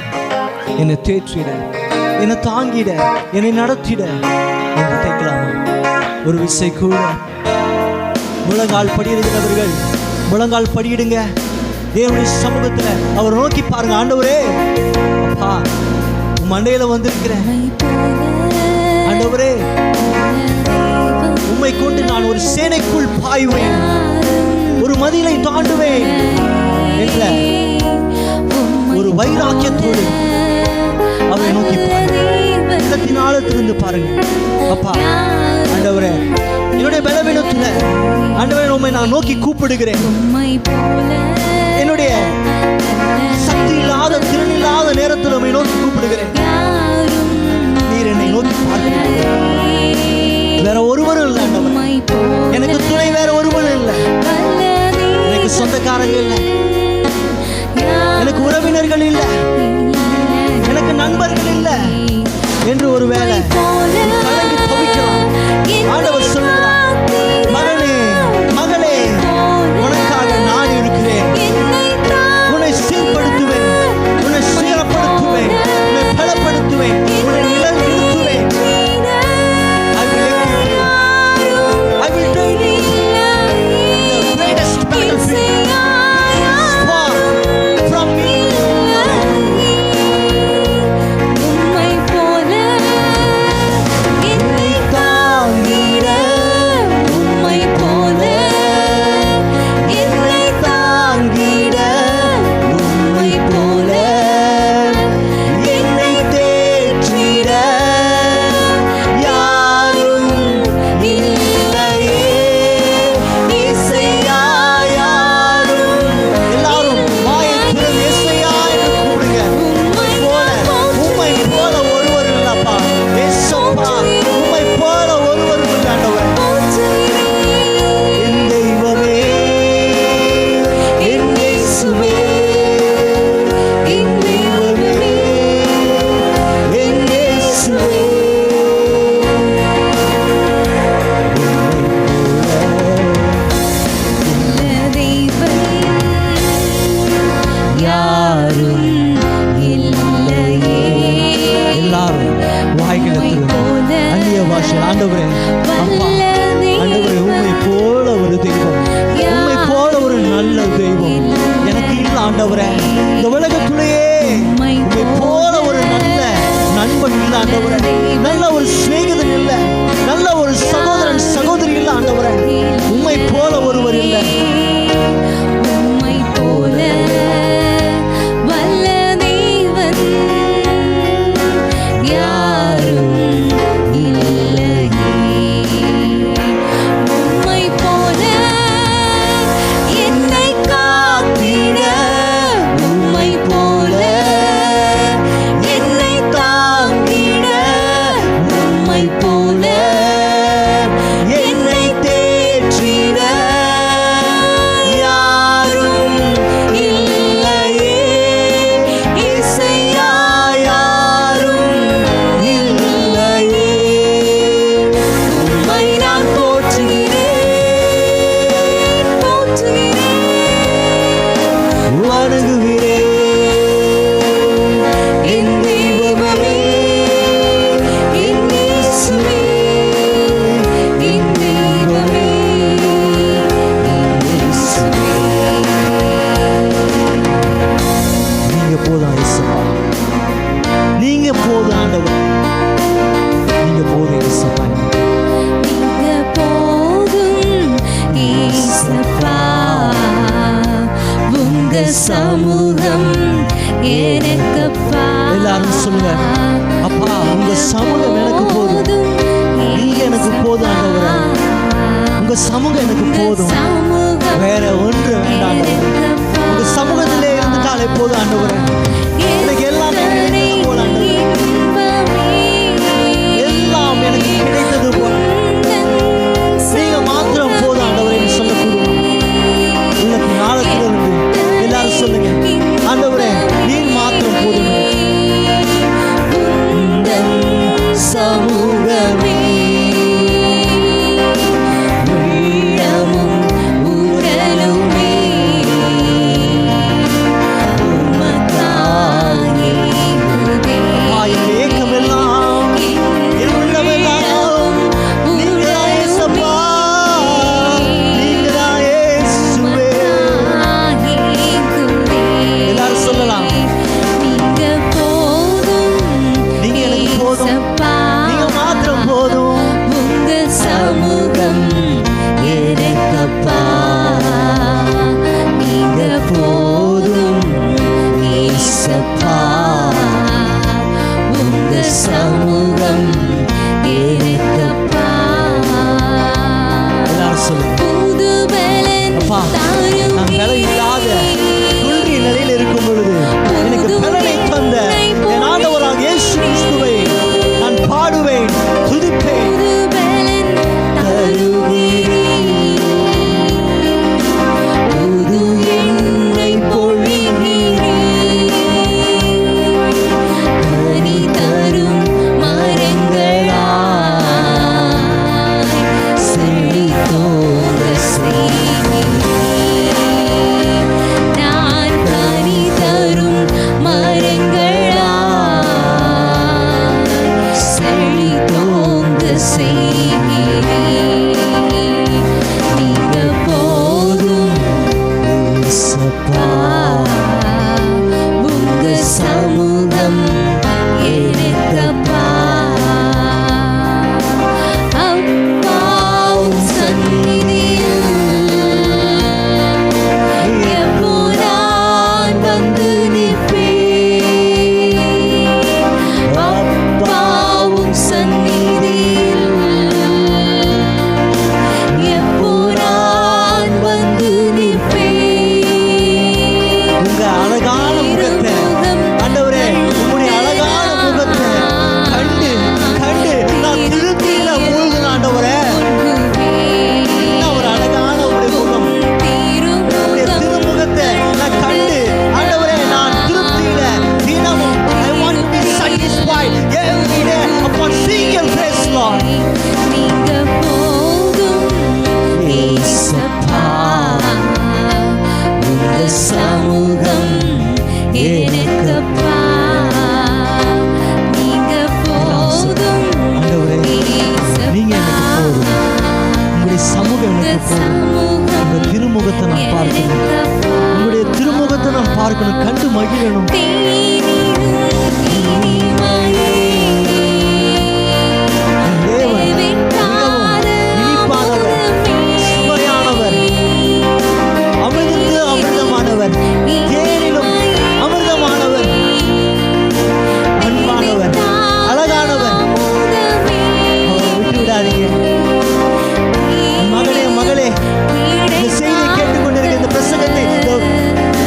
என்னை தேற்றிட, என்னை தாங்கிட, என்னை நடத்திட என்று கேட்கலாமா? ஒரு விசை கூட முழங்கால் படியிடுகிறவர்கள் முழங்கால் படியிடுங்க. தேவனுடைய சமூகத்துல அவர் நோக்கி பாருங்க. ஆண்டவரே, அப்பா உம் மண்டையில வந்திருக்கிறேன். ஆண்டவரே, உம்மை கொண்டு நான் ஒரு சேனைக்குள் பாய்வேன், ஒரு மதிலை தாண்டுவேன் என்ற ஒரு வைராக்கியத்தோடு அவரை நோக்கி பாருங்க. உள்ளத்தின் ஆழத்திலிருந்து பாருங்க. அப்பா, ஆண்டவரே, என்னுடைய பலவீனத்துல ஆண்டவரே உம்மை நான் நோக்கி கூப்பிடுகிறேன். என்னுடைய சக்தி இல்லாத திறன் இல்லாத நேரத்தில் உம்மை நோக்கி கூப்பிடுகிறேன். நீர் என்னை நோக்கி பார்க்கிறீர்கள். வேற ஒருவரும் இல்லை ஆண்டவரே. எனக்கு துணை வேற ஒருவரும் இல்லை. எனக்கு சொந்தக்காரங்க இல்லை, எனக்கு உறவினர்கள் இல்லை, எனக்கு நண்பர்கள் இல்லை என்று ஒரு வேளை கலங்கி தவிக்கலாம். ஆண்டவர் சொல்கிறார், மகனே, மகளே, உனக்காக நான் இருக்கிறேன். உன்னை சீர்படுத்துவேன், உன்னை சீரப்படுத்துவேன், உன்னை பலப்படுத்துவேன், உன்னை நிலைநிறுத்துவேன். I will equip you. I will train you. The greatest battlefield is far from me. ஆண்டவரே, இந்த உலகத்திலேயே உம்மை போல ஒரு நல்ல நண்பன் இல்லை ஆண்டவரே. நல்ல ஒரு சிநேகிதன் இல்லை, நல்ல ஒரு சகோதரன் சகோதரி இல்லை ஆண்டவரே. உம்மை போல ஒருவர் இல்லை. உம்மை போல வல்ல தேவன் யாரும் இல்லையே. உம்மை போல என்னை காத்திட, உம்மை போல என்னை தாங்கிட, உம்மை போல என்னை தேற்றிட யாரும் இல்லையே. இசையா யாரும் இல்லையே. உம்மை நான் போற்றுகிறேன், போற்றுகிறேன், வணங்குகிறேன். என் தெய்வமே, என் இயேசுவே, என் தெய்வமே, என் இயேசுவே. நீங்க போதும் இயேசுவா, நீங்க போதும் ஆண்டவர், நீங்க போதும் இயேசுவா, நீங்க போதும் இயேசுவா. உங்க சமூகம் எனக்குப்பா. எல்லாரும் சொல்லுங்க, அப்பா உங்க சமூகம் எனக்கு போதும், நீங்க எனக்கு போதும் ஆண்டவரே. உங்க சமூகம் எனக்கு போதும், வேற ஒன்று வேண்டாம். உங்க சமூகத்திலே இருந்துட்டாலே இருந்தாலே போதும் ஆண்டவரே. எனக்கு எல்லாமே கிடைத்தது போல ஆண்டவரே. எல்லாம் எனக்கு கிடைத்தது போல நீங்க மாத்திரம் போதும் ஆண்டவரே சொல்லக்கூடும். உள்ளத்து நாளத்திலிருந்து எல்லாரும் சொல்லுங்க, ஆண்டவரே நீர் மாத்திரம் போதும். சமூகமே உள்ளமும் உடலுமே உமக்காகவே ஏக்கமெல்லாம் என் உள்ளமெல்லாம் நீங்கதான் இயேசப்பா, நீங்கதான் இயேசுவே. எல்லாரும் சொல்லலாம், நீங்க போதும், நீங்க எனக்கு போதும், ஏசப்பா. நீங்க மாத்திரம் போதும். உங்க சமூகம் எனக்கப்பா, நீங்க போதும் ஏசப்பா. உங்க சமூகம் எனக்கப்பா. எல்லாரும் சொல்லுங்க, புது பலன் அப்பா, தாரும் நான் பலன் இல்லாத குன்றிய நிலையில் இருக்கும் பொழுது எனக்கு பலனை தந்த என் ஆண்டவராக இயேசு கிறிஸ்துவை நான் பாடுவேன், துதிப்பேன். புது பலன் தருகிறீர், புது எண்ணெய் பொழிகிறீர். கனி தரும் மரங்களாய் செழித்தோங்க செய்கிறீர். நான் கனி தரும் மரங்களாய் செழித்தோங்க செய்கிறீர். நீங்க போதும் இயேசப்பா, உங்க சமூகம் எனக்கப்பா. அப்பாவும் சந்நிதியில் எப்போ நான் வந்து நிற்பேன். அப்பாவும் சந்நிதியில் எப்போ நான் வந்து நிற்பேன். உங்க அழகான முகத்தை ஆண்டவரே, உங்களுடைய அழகான முகத்தை கண்டு கண்டு நான் திருப்தியில மூழ்கின ஆண்டவரே. என்ன ஒரு அழகான உடைய முகம், உடைய திருமுகத்தை நான் கண்டு ஆண்டவரே நான் திருப்தியில தினமும் I want to be satisfied every day upon seeing your face, Lord. நீங்க போதும் ஏசப்பா, உங்க சமூகம் எனக்கப்பா. நீங்க போதும் ஆண்டவரே, நீங்க எனக்கு போதும். உங்களுடைய சமூகம் எனக்கு போதும். உங்க திருமுகத்தை நான் பார்க்கணும், உங்களுடைய திருமுகத்தை நான் பார்க்கணும், கண்டு மகிழணும். தேவன் மிகவும் இனிப்பானவர், சுவையானவர், அமிர்தத்து அமிர்தமானவர், தேனிலும் அமிர்தமானவர், அன்பானவர், அழகானவர். அவரை விட்டு விடாதீங்க. மகளே மகளே, இந்த செய்தியை கேட்டுக்கொண்டிருக்க, இந்த பிரசங்கத்தை, இந்த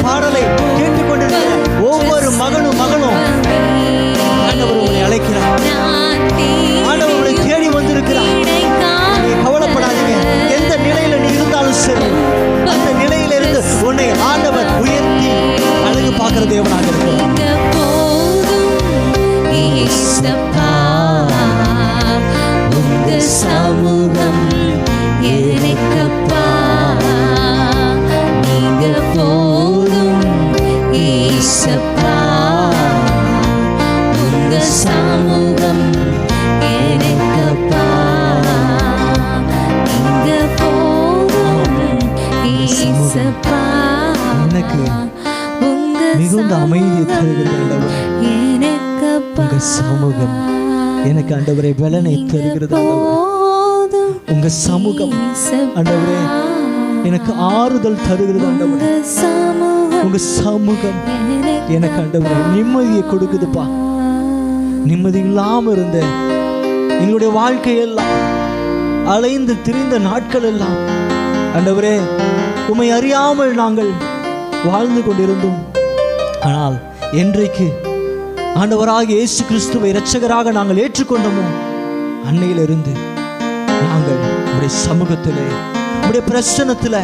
பாடலை கேட்டுக்கொண்டிருக்கிற ஒவ்வொரு மகனும் மகளும் ஆண்டவர் உங்களை அழைக்கிறார். ஆண்டவர் உங்களை தேடி வந்திருக்கிறார். நீ கவலைப்படாதீங்க. எந்த நிலையில நீ இருந்தாலும் சரி, அந்த நிலையில இருந்து உன்னை ஆண்டவர் உயர்த்தி அழகு பார்க்கிற தேவனாக இருக்கிறார். நீங்க போதும் ஏசப்பா, உங்க சமூகம் எனக்கப்பா. நீங்க போதும் ஏசப்பா, உங்க சமூகம் எனக்கப்பா. நீங்க போதும் ஏசப்பா, எனக்கு உங்க மிகுந்த அமைதியை தருகிற ஆண்டவர். எனக்கப்பா. உங்க சமூகம் எனக்கு ஆண்டவரே பலனை தருகிறது ஆண்டவரே. போதும் உங்க சமூகம் ஆண்டவரே எனக்கு ஆறுதல் தருகிறது ஆண்டவரே. உங்க சமூகம் எனக்கு ஆண்டவரே நிம்மதியை கொடுக்குதுப்பா. நிம்மதி இல்லாம இருந்த எங்களுடைய வாழ்க்கையெல்லாம் அலைந்து திரிந்த நாட்கள் எல்லாம் ஆண்டவரே உம்மை அறியாமல் நாங்கள் வாழ்ந்து கொண்டிருந்தோம். ஆனால் என்றைக்கு ஆண்டவராக இயேசு கிறிஸ்துவை இரட்சகராக நாங்கள் ஏற்றுக்கொண்டோமோ அன்னையிலிருந்து நாங்கள் உடைய சமூகத்திலே, உடைய பிரசன்னத்தில்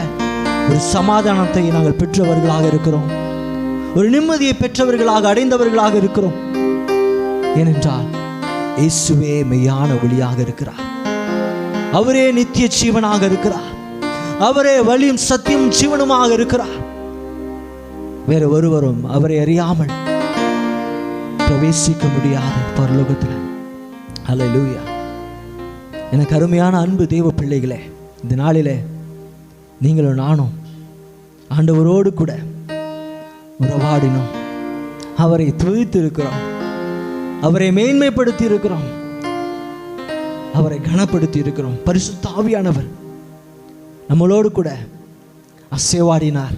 ஒரு சமாதானத்தை நாங்கள் பெற்றவர்களாக இருக்கிறோம். ஒரு நிம்மதியை பெற்றவர்களாக, அடைந்தவர்களாக இருக்கிறோம். ஏனென்றால் இயேசுவே மெய்யான ஒளியாக இருக்கிறார். அவரே நித்திய ஜீவனாக இருக்கிறார். அவரே வழியும் சத்தியம் ஜீவனுமாக இருக்கிறார். வேற ஒருவரும் அவரை அறியாமல் பிரவேசிக்க முடியாது பரலோகத்தில். அல்லேலூயா. எனக்கு அருமையான அன்பு தேவ பிள்ளைகளே, இந்த நாளிலே நீங்களும் நானும் ஆண்டவரோடு கூட உறவாடினோம். அவரை துதித்து இருக்கிறோம். அவரை மேன்மைப்படுத்தி இருக்கிறோம். அவரை கனப்படுத்தி இருக்கிறோம். பரிசுத்த ஆவியானவர் நம்மளோடு கூட அசைவாடினார்.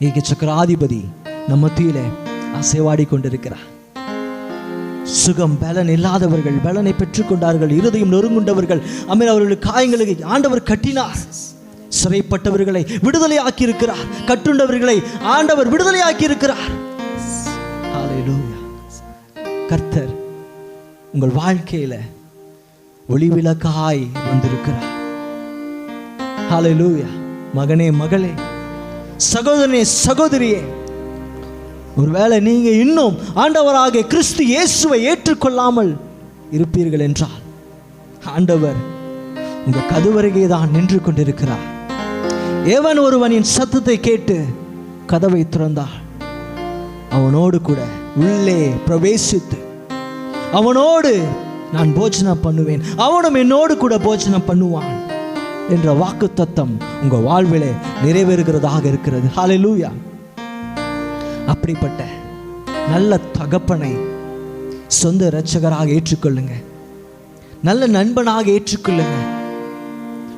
ஏக சக்கராதிபதி நம்ம மத்தியிலே அசைவாடி கொண்டிருக்கிறார். சுகம் பலன் இல்லாதவர்கள் பலனை பெற்றுக்கொண்டார்கள். இருதயம் நொறுங்குண்டவர்கள் அமீன் அவர்களுக்கு காயங்களை ஆண்டவர் கட்டினார். சிறைப்பட்டவர்களை விடுதலை ஆக்கி இருக்கிறார். கட்டுண்டவர்களை ஆண்டவர் விடுதலை ஆக்கி இருக்கிறார். ஹல்லேலூயா. கர்த்தர் உங்கள் வாழ்க்கையில ஒளி விளக்காய் வந்திருக்கிறார். ஹல்லேலூயா. மகனே, மகளே, சகோதரனே, சகோதரியே, ஒருவேளை நீங்க இன்னும் ஆண்டவராக கிறிஸ்து இயேசுவை ஏற்றுக்கொள்ளாமல் இருப்பீர்கள் என்றால் ஆண்டவர் உங்க கதவருகே தான் நின்று கொண்டிருக்கிறார். எவன் ஒருவனின் சத்தத்தை கேட்டு கதவை திறந்தால் அவனோடு கூட உள்ளே பிரவேசித்து அவனோடு நான் போஜனம் பண்ணுவேன், அவனும் என்னோடு கூட போஜனம் பண்ணுவான் என்ற வாக்குத்தத்தம் உங்க வாழ்விலே நிறைவேறுகிறதாக இருக்கிறது. ஹல்லேலூயா. அப்படிப்பட்ட நல்ல தகப்பனை சொந்த இரட்சகராக ஏற்றுக்கொள்ளுங்க. நல்ல நண்பனாக ஏற்றுக்கொள்ளுங்க.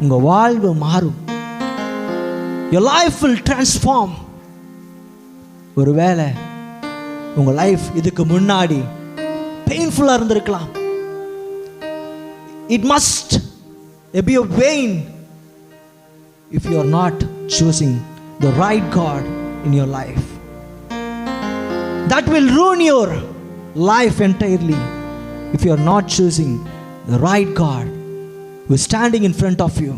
உங்க வாழ்வு மாறும். Your life will transform. ஒருவேளை உங்க லைஃப் இதுக்கு முன்னாடி பெயின்ஃபுல்லா இருந்திருக்கலாம். It must be a vain if you are not choosing the right God in your life. That will ruin your life entirely if you are not choosing the right God who is standing in front of you.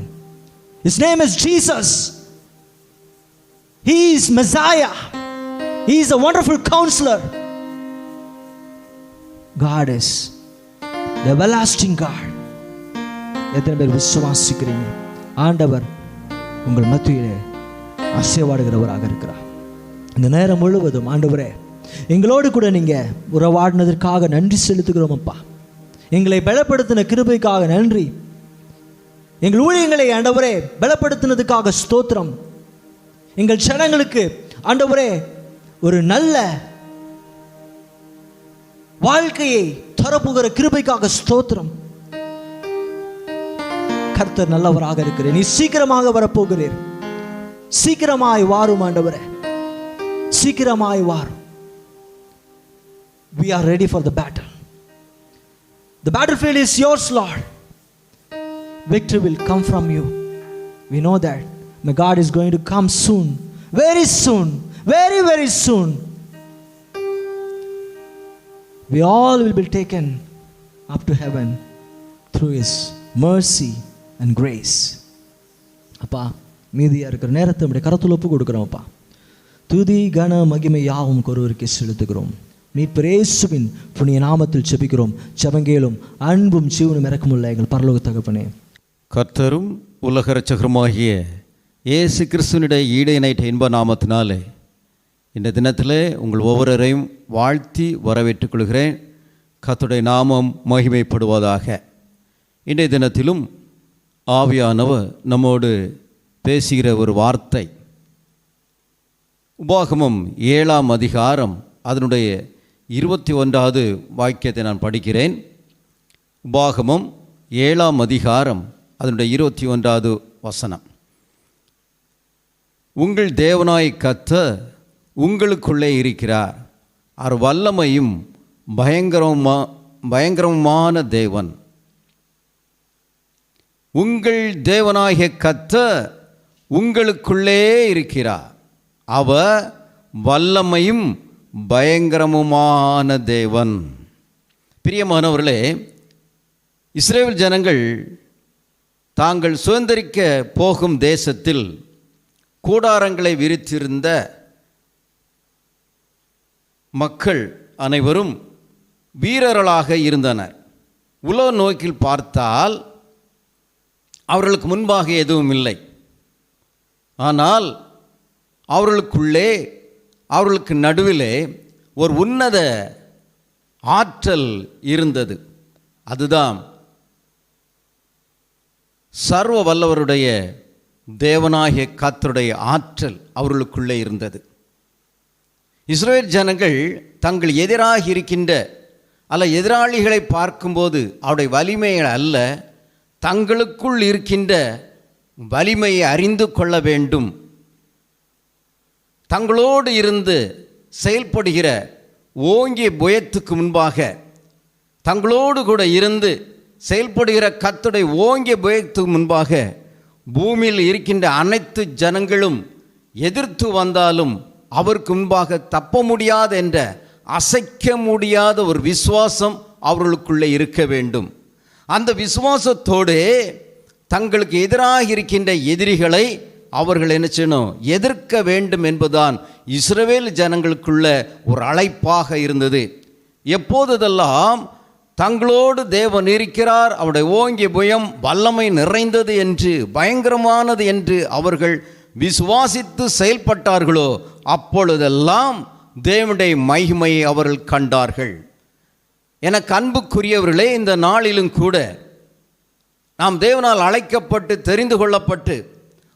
His name is Jesus. He is Messiah. He is a wonderful counselor. God is the everlasting God. எத்தனை பேர் விசுவாசிக்கிறீங்க? ஆண்டவர் உங்கள் மத்தியிலே அசைவாடுகிறவராக இருக்கிறார். இந்த நேரம் முழுவதும் ஆண்டவரே, எங்களோடு கூட நீங்க உறவாடினதற்காக நன்றி செலுத்துகிறோம் அப்பா. எங்களை பலப்படுத்தின கிருபைக்காக நன்றி. எங்கள் ஊழியங்களை ஆண்டவரே பலப்படுத்தினதுக்காக ஸ்தோத்திரம். எங்கள் ஜனங்களுக்கு ஆண்டவரே ஒரு நல்ல வாழ்க்கையை தரப்புகிற கிருபைக்காக ஸ்தோத்திரம். கர்த்தர் நல்லவராக இருக்கிறேன். நீ சீக்கிரமாக வரப்போகிறீர். சீக்கிரமாய் வாரும் ஆண்டவரே, சீக்கிரமாய் வாரும். We are ready for the battle. The battlefield is yours, Lord. Victory will come from you. We know that. My God is going to come soon. Very soon. Very, very soon. We all will be taken up to heaven through His mercy and grace. அப்பா, மீதியா இருக்கிற நேரத்தை நம்முடைய கரத்தில் ஒப்பு கொடுக்கிறோம் அப்பா. துதி கன மகிமை யாவும் ஒருவருக்கு செலுத்துகிறோம். மீட்பர் இயேசுவின் புனிய நாமத்தில் ஜெபிக்கிறோம். ஜெபங்கேளும் அன்பும் ஜீவனும் இரக்கமுள்ள எங்கள் பரலோக தகப்பனே. கர்த்தரும் உலக இரட்சகருமாகிய இயேசு கிறிஸ்துவினுடைய ஈடையினைட்ட இன்ப நாமத்தினாலே இந்த தினத்திலே உங்கள் ஒவ்வொருவரையும் வாழ்த்தி வரவேற்றுக் கொள்கிறேன். கர்த்தருடைய நாமம் மகிமைப்படுவதாக. இன்றைய தினத்திலும் ஆவியானவர் நம்மோடு பேசுகிற ஒரு வார்த்தை, உபாகமம் 7ஆம் அதிகாரம் அதனுடைய 21வது வாக்கியத்தை நான் படிக்கிறேன். உபாகமம் 7ஆம் அதிகாரம் அதனுடைய 21வது வசனம். உங்கள் தேவனாய் கர்த்தர் உங்களுக்குள்ளே இருக்கிறார். அவர் வல்லமையும் பயங்கரமான தேவன். உங்கள் தேவனாகிய கர்த்தர் உங்களுக்குள்ளே இருக்கிறார். அவர் வல்லமையும் பயங்கரமுமான தேவன். பிரியமானவர்களே, இஸ்ரவேல் ஜனங்கள் தாங்கள் சுதந்திரிக்க போகும் தேசத்தில் கூடாரங்களை விரித்திருந்த மக்கள் அனைவரும் வீரர்களாக இருந்தனர். உலக நோக்கில் பார்த்தால் அவர்களுக்கு முன்பாக எதுவும் இல்லை. ஆனால் அவர்களுக்கு நடுவிலே ஒரு உன்னத ஆற்றல் இருந்தது. அதுதான் சர்வ வல்லவருடைய தேவனாகிய கர்த்தருடைய ஆற்றல் அவர்களுக்குள்ளே இருந்தது. இஸ்ரவேல் ஜனங்கள் தங்கள் எதிராக இருக்கின்ற எதிராளிகளை பார்க்கும்போது அவருடைய வலிமையை அல்ல, தங்களுக்குள் இருக்கின்ற வலிமையை அறிந்து கொள்ள வேண்டும். தங்களோடு இருந்து செயல்படுகிற ஓங்கிய புயத்துக்கு முன்பாக, தங்களோடு கூட இருந்து செயல்படுகிற கர்த்தருடைய ஓங்கிய புயத்துக்கு முன்பாக பூமியில் இருக்கின்ற அனைத்து ஜனங்களும் எதிர்த்து வந்தாலும் அவருக்கு முன்பாக தப்ப முடியாது என்ற அசைக்க முடியாத ஒரு விசுவாசம் அவர்களுக்குள்ளே இருக்க வேண்டும். அந்த விசுவாசத்தோடு தங்களுக்கு எதிராக இருக்கின்ற எதிரிகளை அவர்கள் என்ன செய்யணும், எதிர்க்க வேண்டும் என்பதுதான் இஸ்ரவேல் ஜனங்களுக்குள்ள ஒரு அழைப்பாக இருந்தது. எப்போதெல்லாம் தங்களோடு தேவன் இருக்கிறார், அவருடைய ஓங்கிய புயம் வல்லமை நிறைந்தது என்று, பயங்கரமானது என்று அவர்கள் விசுவாசித்து செயல்பட்டார்களோ அப்பொழுதெல்லாம் தேவனுடைய மகிமையை அவர்கள் கண்டார்கள். எனக்கு அன்புக்குரியவர்களே, இந்த நாளிலும் கூட நாம் தேவனால் அழைக்கப்பட்டு தெரிந்து கொள்ளப்பட்டு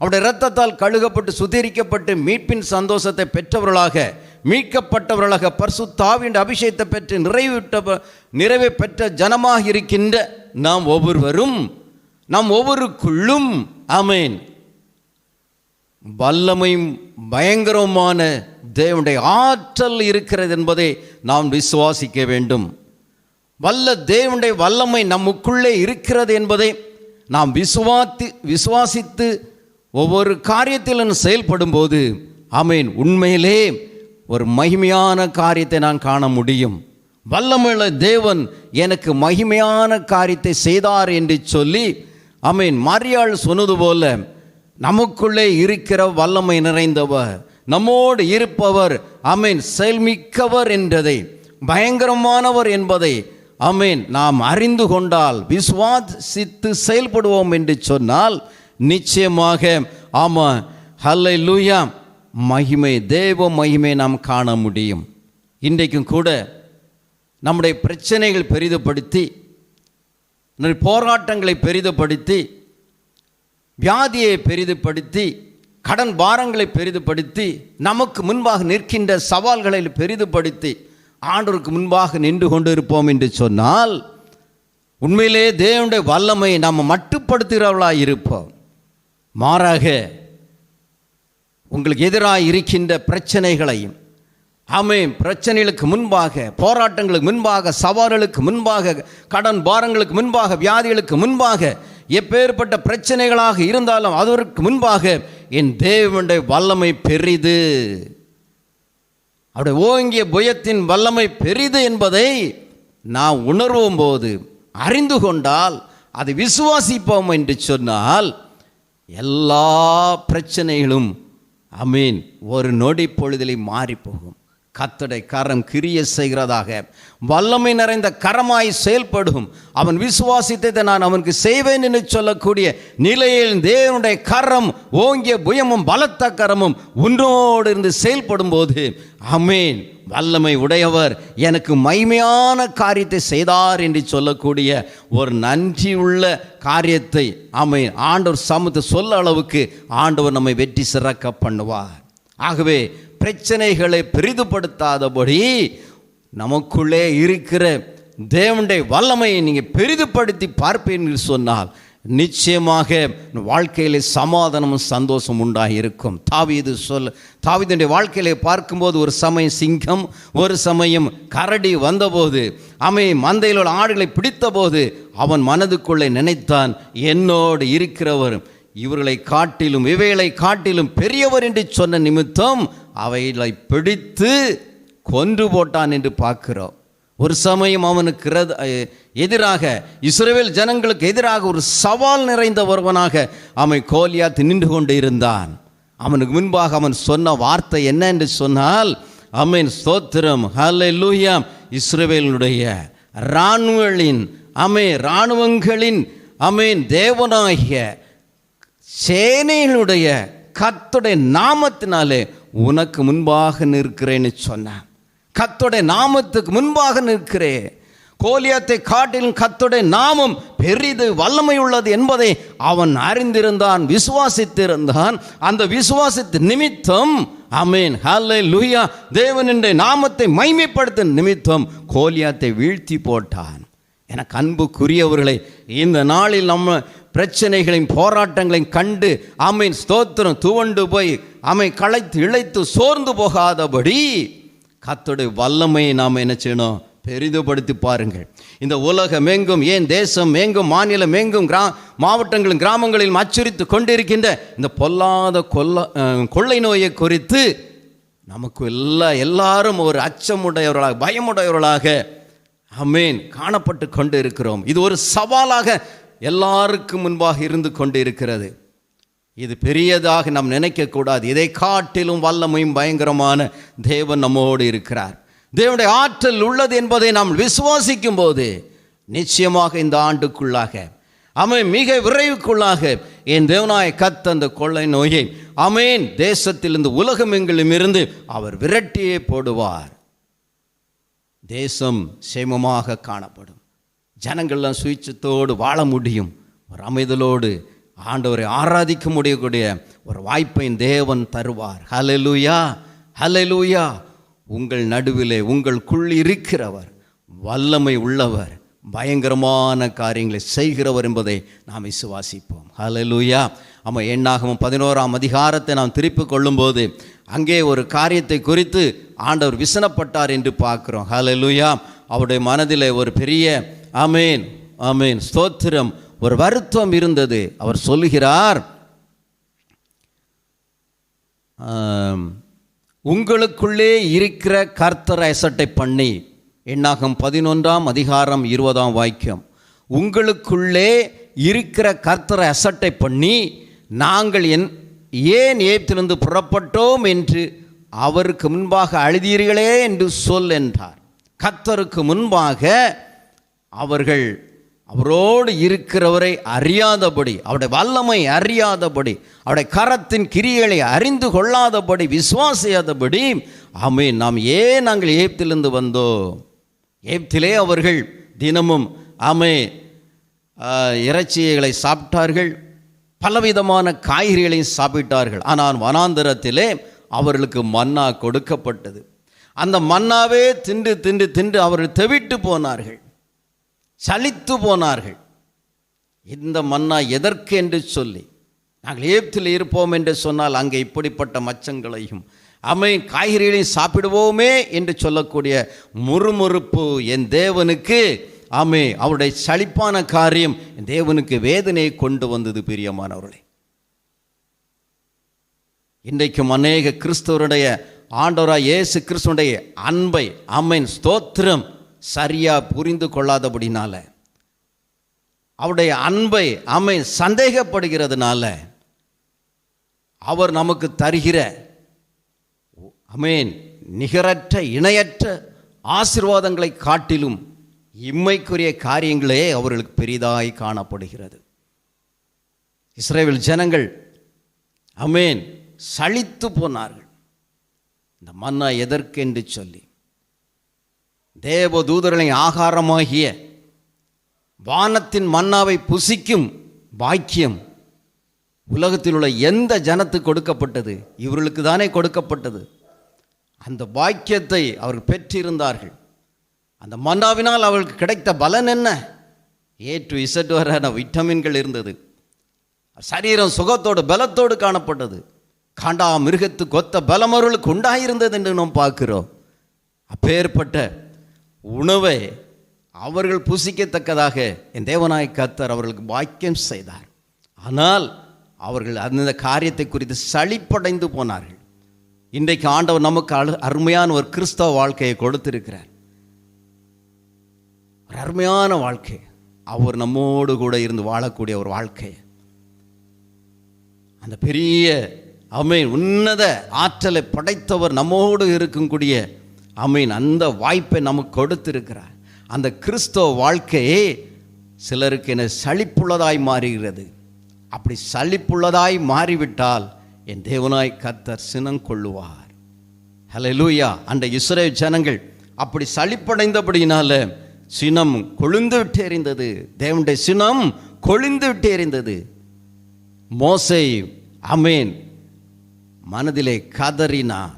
அவருடைய இரத்தத்தால் கழுகப்பட்டு சுத்திகரிக்கப்பட்டு மீட்பின் சந்தோஷத்தை பெற்றவர்களாக, மீட்கப்பட்டவர்களாக, பரிசுத்த ஆவியின் அபிஷேகத்தை பெற்று நிறைவை பெற்ற ஜனமாக இருக்கின்ற நாம் ஒவ்வொருக்குள்ளும் ஆமென் வல்லமையும் பயங்கரமான தேவனுடைய ஆற்றல் இருக்கிறது என்பதை நாம் விசுவாசிக்க வேண்டும். வல்ல தேவனுடைய வல்லமை நமக்குள்ளே இருக்கிறது என்பதை நாம் விசுவாசித்து ஒவ்வொரு காரியத்திலும் செயல்படும் போது ஆமென் உண்மையிலே ஒரு மகிமையான காரியத்தை நான் காண முடியும். வல்லமையுள்ள தேவன் எனக்கு மகிமையான காரியத்தை செய்தார் என்று சொல்லி ஆமென் மரியாள் சொன்னது போல நமக்குள்ளே இருக்கிற வல்லமை நிறைந்தவர், நம்மோடு இருப்பவர் ஆமென் செயல்மிக்கவர் என்றதை, பயங்கரமானவர் என்பதை ஆமென் நாம் அறிந்து கொண்டால், விசுவாசித்து செயல்படுவோம் என்று சொன்னால் நிச்சயமாக ஆமாம் ஹல்லேலூயா மகிமை, தேவ மகிமை நாம் காண முடியும். இன்றைக்கும் கூட நம்முடைய பிரச்சனைகள் பெரிதுபடுத்தி, போராட்டங்களை பெரிதுபடுத்தி, வியாதியை பெரிதுபடுத்தி, கடன் பாரங்களை பெரிதுபடுத்தி, நமக்கு முன்பாக நிற்கின்ற சவால்களை பெரிதுபடுத்தி ஆண்டவருக்கு முன்பாக நின்று கொண்டு இருப்போம் என்று சொன்னால் உண்மையிலே தேவனுடைய வல்லமை நாம் மட்டுப்படுத்துகிறவர்களாக இருப்போம். மாறாக உங்களுக்கு எதிராக இருக்கின்ற பிரச்சனைகளையும் ஆமென் பிரச்சனைகளுக்கு முன்பாக, போராட்டங்களுக்கு முன்பாக, சவால்களுக்கு முன்பாக, கடன் பாரங்களுக்கு முன்பாக, வியாதிகளுக்கு முன்பாக, எப்பேற்பட்ட பிரச்சனைகளாக இருந்தாலும் அதற்கு முன்பாக என் தேவனுடைய வல்லமை பெரிது, அவருடைய ஓங்கிய புயத்தின் வல்லமை பெரிது என்பதை நான் உணர்வும் போது, அறிந்து கொண்டால், அதை விசுவாசிப்போம் என்று சொன்னால் எல்லா பிரச்சனைகளும் ஆமென் ஒரு நொடி பொழுதிலே மாறி போகும். கர்த்தருடைய கரம் கிரியை செய்கிறதாக, வல்லமை நிறைந்த கரமாய் செயல்படும். அவன் விசுவாசித்ததை நான் அவனுக்கு செய்வேன் என்று சொல்லக்கூடிய நிலையில் தேவனுடைய கரம் ஓங்கிய புயமும் பலத்த கரமும் உன்னோடு இருந்து செயல்படும் போது ஆமென் வல்லமை உடையவர் எனக்கு மகிமையான காரியத்தை செய்தார் என்று சொல்லக்கூடிய ஒரு நன்றி உள்ள காரியத்தை ஆமென் ஆண்டவர் சமூகத்தை சொல்ல அளவுக்கு ஆண்டவர் நம்மை வெற்றி சிறக்க பண்ணுவார். ஆகவே பிரச்சனைகளை பெரிதுபடுத்தாதபடி நமக்குள்ளே இருக்கிற தேவனுடைய வல்லமையை நீங்கள் பெரிதுபடுத்தி பார்ப்பீர்கள் சொன்னால் நிச்சயமாக வாழ்க்கையிலே சமாதானமும் சந்தோஷம் உண்டாகி இருக்கும். தாவீதுடைய வாழ்க்கையிலே பார்க்கும்போது ஒரு சமயம் சிங்கம், ஒரு சமயம் கரடி வந்தபோது, மந்தையில் உள்ள ஆடுகளை பிடித்த போது அவன் மனதுக்குள்ளே நினைத்தான், என்னோடு இருக்கிறவர் இவர்களை காட்டிலும் இவைகளை காட்டிலும் பெரியவர் என்று சொன்ன நிமித்தம் அவைகளை பிடித்து கொன்று போட்டான் என்று பார்க்கிறோம். ஒரு சமயம் அவனுக்கு எதிராக, இஸ்ரவேல் ஜனங்களுக்கு எதிராக ஒரு சவால் நிறைந்த ஒருவனாக அவன் கோலியாத் நின்று கொண்டு இருந்தான். அவனுக்கு முன்பாக அவன் சொன்ன வார்த்தை என்ன என்று சொன்னால், ஆமென், ஸ்தோத்திரம், ஹல்லேலூயா, இஸ்ரவேலுடைய இராணுவங்களின் ஆமென் தேவனாகிய சேனைகளுடைய கர்த்தருடைய நாமத்தினாலே உனக்கு முன்பாக நிற்கிறேன்னு சொன்னான். கர்த்தருடைய நாமத்துக்கு முன்பாக நிற்கிறேன். கோலியாத்தை காட்டிலும் கர்த்தருடைய நாமம் பெரிது வல்லமை உள்ளது என்பதை அவன் அறிந்திருந்தான், விசுவாசித்திருந்தான். அந்த விசுவாசத்தின் நிமித்தம், ஆமென், ஹல்லேலூயா, தேவனுடைய நாமத்தை மைமைப்படுத்தும் நிமித்தம் கோலியாத்தை வீழ்த்தி போட்டான். எனக்கு அன்புக்குரியவர்களை, இந்த நாளில் நம்ம பிரச்சனைகளையும் போராட்டங்களையும் கண்டு ஆமென், ஸ்தோத்திரம், துவண்டு போய் களைத்து இழைத்து சோர்ந்து போகாதபடி கர்த்தருடைய வல்லமையை நாம் என்ன செய்யணும்? பெரிதுபடுத்தி பாருங்கள். இந்த உலகம் எங்கும், ஏன் தேசம் எங்கும், மாநிலம் எங்கும், மாவட்டங்களும் கிராமங்களிலும் அச்சுறுத்தி கொண்டிருக்கின்ற இந்த பொல்லாத கொள்ளை நோயை குறித்து நமக்கு எல்லாரும் ஒரு அச்சமுடையவர்களாக, பயமுடையவர்களாக ஆமென் காணப்பட்டு கொண்டு இருக்கிறோம். இது ஒரு சவாலாக எல்லாருக்கும் முன்பாக இருந்து கொண்டு இருக்கிறது. இது பெரியதாக நாம் நினைக்கக்கூடாது. இதை காட்டிலும் வல்லமையும் பயங்கரமான தேவன் நம்மோடு இருக்கிறார். தேவனுடைய ஆற்றல் உள்ளது என்பதை நாம் விசுவாசிக்கும் போது நிச்சயமாக இந்த ஆண்டுக்குள்ளாக மிக விரைவுக்குள்ளாக என் தேவனாய கர்த்தர் அந்த கொள்ளை நோயை தேசத்திலிருந்து உலகமெங்கிலும் இருந்து அவர் விரட்டியே போடுவார். தேசம் சேமமாக காணப்படும். ஜனங்கள்லாம் சுவிச்சத்தோடு வாழ முடியும். ஒரு அமைதலோடு ஆண்டவரை ஆராதிக்க முடியக்கூடிய ஒரு வாய்ப்பை தேவன் தருவார். ஹல்லேலூயா, ஹல்லேலூயா. உங்கள் நடுவிலே உங்களுக்குள் இருக்கிறவர் வல்லமை உள்ளவர், பயங்கரமான காரியங்களை செய்கிறவர் என்பதை நாம் விசுவாசிப்போம். ஹல்லேலூயா. எண்ணாகமம் 11ஆம் அதிகாரத்தை நாம் திருப்பிக் கொள்ளும்போது அங்கே ஒரு காரியத்தை குறித்து ஆண்டவர் விசனப்பட்டார் என்று பார்க்கிறோம். ஹல்லேலூயா. அவருடைய மனதிலே ஒரு பெரிய ஆமென், ஆமென், ஸ்தோத்திரம், ஒரு வருத்தம் இருந்தது. அவர் சொல்லுகிறார், உங்களுக்குள்ளே இருக்கிற கர்த்தரை அசட்டை பண்ணி. எண்ணாகம் 11ஆம் அதிகாரம் 20ஆம் வாக்கியம். உங்களுக்குள்ளே இருக்கிற கர்த்தரை அசட்டை பண்ணி நாங்கள் ஏன் எகிப்திலிருந்து புறப்பட்டோம் என்று அவருக்கு முன்பாக அழுதீர்களே என்று சொல் என்றார். கர்த்தருக்கு முன்பாக அவர்கள் அவரோடு இருக்கிறவரை அறியாதபடி, அவருடைய வல்லமை அறியாதபடி, அவருடைய கரத்தின் கிரியைகளை அறிந்து கொள்ளாதபடி, விசுவாசியாதபடி நாங்கள் எகிப்திலிருந்து வந்தோம். எகிப்திலே அவர்கள் தினமும் இறைச்சிகளை சாப்பிட்டார்கள், பலவிதமான காய்கறிகளையும் சாப்பிட்டார்கள். ஆனால் வனாந்தரத்திலே அவர்களுக்கு மன்னா கொடுக்கப்பட்டது. அந்த மன்னாவே தின்று தின்று தின்று அவர்கள் தெவிட்டு போனார்கள், சலித்து போனார்கள். இந்த மன்னா எதற்கு என்று சொல்லி, நாங்கள் எகிப்தில் இருப்போம் என்று சொன்னால் அங்கே இப்படிப்பட்ட மச்சங்களையும் காய்கறிகளையும் சாப்பிடுவோமே என்று சொல்லக்கூடிய முறுமுறுப்பு என் தேவனுக்கு அவருடைய சலிப்பான காரியம் என் தேவனுக்கு வேதனையை கொண்டு வந்தது. பிரியமானவர்களே, இன்றைக்கும் அநேக கிறிஸ்தவருடைய ஆண்டவராய் இயேசு கிறிஸ்துவுடைய அன்பை ஸ்தோத்திரம் சரியா புரிந்து கொள்ளாதபடினால, அவருடைய அன்பை சந்தேகப்படுகிறதுனால, அவர் நமக்கு தருகிற நிகரற்ற இணையற்ற ஆசீர்வாதங்களை காட்டிலும் இம்மைக்குரிய காரியங்களே அவர்களுக்கு பெரிதாய் காணப்படுகிறது. இஸ்ரவேல் ஜனங்கள் சலித்து போனார்கள். இந்த மன்னா எதற்கென்று சொல்லி, தேவதூதர்களை ஆகாரமாகிய வானத்தின் மன்னாவை புசிக்கும் பாக்கியம் உலகத்தில் உள்ள எந்த ஜனத்துக்கு கொடுக்கப்பட்டது? இவர்களுக்கு தானே கொடுக்கப்பட்டது. அந்த பாக்கியத்தை அவர்கள் பெற்றிருந்தார்கள். அந்த மன்னாவினால் அவர்களுக்கு கிடைத்த பலன் என்ன? A to Z வரையான விட்டமின்கள் இருந்தது. சரீரம் சுகத்தோடு பலத்தோடு காணப்பட்டது. காண்டா மிருகத்துக்கு ஒத்த பலம் அவர்களுக்கு உண்டாயிருந்தது என்று நாம் பார்க்கிறோம். அப்பேற்பட்ட உணவை அவர்கள் புசிக்கத்தக்கதாக என் தேவனாய் கர்த்தர் அவர்களுக்கு பாக்கியம் செய்தார். ஆனால் அவர்கள் அந்த காரியத்தை குறித்து சலிப்படைந்து போனார்கள். இன்றைக்கு ஆண்டவர் நமக்கு அருமையான ஒரு கிறிஸ்தவ வாழ்க்கையை கொடுத்திருக்கிறார். ஒரு அருமையான வாழ்க்கை, அவர் நம்மோடு கூட இருந்து வாழக்கூடிய ஒரு வாழ்க்கை. அந்த பெரிய ஆமென் உன்னத ஆற்றலை படைத்தவர் நம்மோடு இருக்கக்கூடிய ஆமென் அந்த வாய்ப்பை நமக்கு கொடுத்திருக்கிறார். அந்த கிறிஸ்தவ வாழ்க்கையே சிலருக்கு என சலிப்புள்ளதாய் மாறுகிறது. அப்படி சலிப்புள்ளதாய் மாறிவிட்டால் என் தேவனாய் கர்த்தர் சினம் கொள்ளுவார். ஹல்லேலூயா. அந்த இஸ்ரவேல் ஜனங்கள் அப்படி சலிப்படைந்தபடியினால சினம் கொழுந்து விட்டு எறிந்தது. தேவனுடைய சினம் கொழுந்து விட்டு எறிந்தது. மோசே ஆமென் மனதிலே கதறினான்.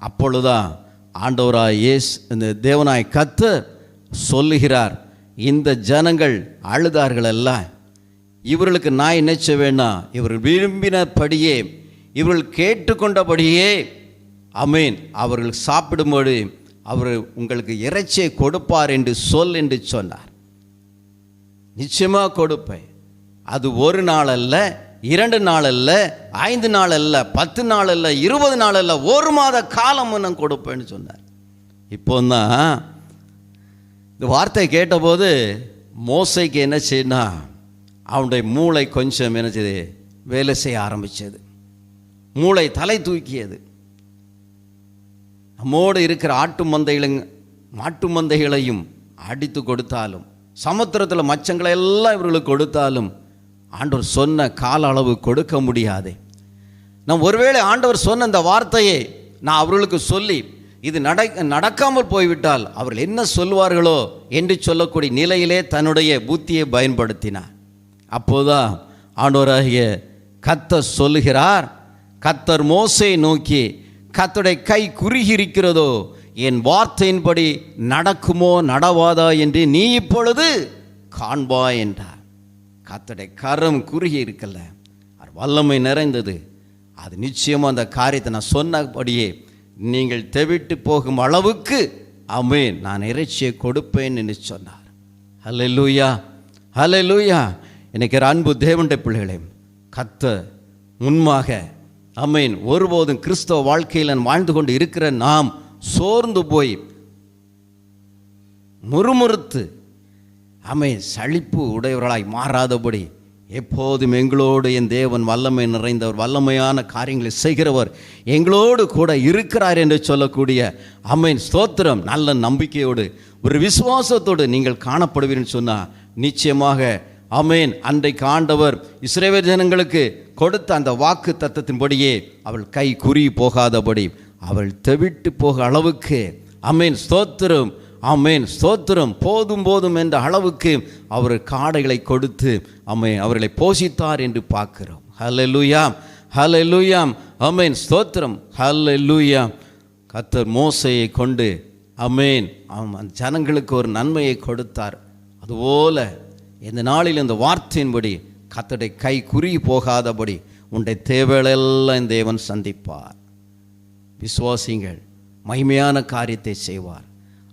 அப்பொழுதுதான் ஆண்டவராய் இந்த தேவனாய் கர்த்தர் சொல்லுகிறார், இந்த ஜனங்கள் அழுதார்கள் அல்ல, இவர்களுக்கு நான் என்ன செய்ய வேண்டாம், இவர்கள் விரும்பினபடியே இவர்கள் கேட்டுக்கொண்டபடியே ஆமென் அவர்கள் சாப்பிடும்போது அவர் உங்களுக்கு இறைச்சியை கொடுப்பார் என்று சொல் என்று சொன்னார். நிச்சயமாக கொடுப்பேன். அது ஒரு நாள் அல்ல, 2 நாள் அல்ல, 5 நாள் அல்ல, 10 நாள் அல்ல, 20 நாள் அல்ல, 1 மாத காலம் நான் கொடுப்பேன்னு சொன்னார். இப்போ தான் இந்த வார்த்தையை கேட்டபோது மோசைக்கு என்ன செய்யணும், அவனுடைய மூளை கொஞ்சம் என்ன செய்து வேலை செய்ய ஆரம்பித்தது. மூளை தலை தூக்கியது. நம்மோடு இருக்கிற மாட்டு மந்தைகளையும் அடித்து கொடுத்தாலும், சமுத்திரத்தில் மச்சங்களை எல்லாம் இவர்களுக்கு கொடுத்தாலும் ஆண்டவர் சொன்ன கால அளவு கொடுக்க முடியாது. நான் ஒருவேளை ஆண்டவர் சொன்ன அந்த வார்த்தையை நான் அவர்களுக்கு சொல்லி இது நடக்காமல் போய்விட்டால் அவர்கள் என்ன சொல்வார்களோ என்று சொல்லக்கூடிய நிலையிலே தன்னுடைய புத்தியை பயன்படுத்தினார். அப்போதான் ஆண்டவராகிய கர்த்தர் சொல்லுகிறார், கர்த்தர் மோசேயை நோக்கி, கர்த்தருடைய கை குறுகி இருக்கிறதோ, என் வார்த்தையின்படி நடக்குமோ நடவாதா என்று நீ இப்பொழுது காண்பா என்றார். கர்த்தருடைய கரம் குறுகி இருக்கல, அது வல்லமை நிறைந்தது. அது நிச்சயமாக அந்த காரியத்தை நான் சொன்னபடியே நீங்கள் தெவிட்டு போகும் அளவுக்கு ஆமென் நான் இறைச்சியை கொடுப்பேன் என்று சொன்னார். ஹல்லேலூயா, ஹல்லேலூயா. இன்னைக்கு அன்பு தேவனுடைய பிள்ளைகளே, கர்த்தர் முன்பாக ஆமென் ஒருபோதும் கிறிஸ்தவ வாழ்க்கையில் வாழ்ந்து கொண்டு இருக்கிற நாம் சோர்ந்து போய் முறுமுறுத்து ஆமென் சலிப்பு உடையவர்களாய் மாறாதபடி எப்போதும் எங்களோடு என் தேவன் வல்லமை நிறைந்தவர், வல்லமையான காரியங்களை செய்கிறவர், எங்களோடு கூட இருக்கிறார் என்று சொல்லக்கூடிய ஆமென் ஸ்தோத்திரம் நல்ல நம்பிக்கையோடு ஒரு விசுவாசத்தோடு நீங்கள் காணப்படுவீர்கள் சொன்னால் நிச்சயமாக ஆமென் அன்றைக்கு ஆண்டவர் இஸ்ரவேல் ஜனங்களுக்கு கொடுத்த அந்த வாக்கு தத்தத்தின்படியே அவள் கை குறி போகாதபடி அவள் தெவிட்டு போக அளவுக்கு ஆமென் ஸ்தோத்திரம், ஆமென் ஸ்தோத்திரம், போதும் போதும் என்ற அளவுக்கு அவர் காடைகளை கொடுத்து ஆமென் அவர்களை போஷித்தார் என்று பார்க்கிறோம். ஹல்லேலூயா, ஹல்லேலூயா, ஆமென் ஸ்தோத்திரம், ஹல்லேலூயா. கர்த்தர் மோசேயை கொண்டு ஆமென் அந்த ஜனங்களுக்கு ஒரு நன்மையை கொடுத்தார். அதுபோல இந்த நாளில் இந்த வார்த்தையின்படி கர்த்தருடைய கை குறி போகாதபடி உன்னுடைய தேவைகளெல்லாம் தேவன் சந்திப்பார். விசுவாசிங்கள், மகிமையான காரியத்தை செய்வார்.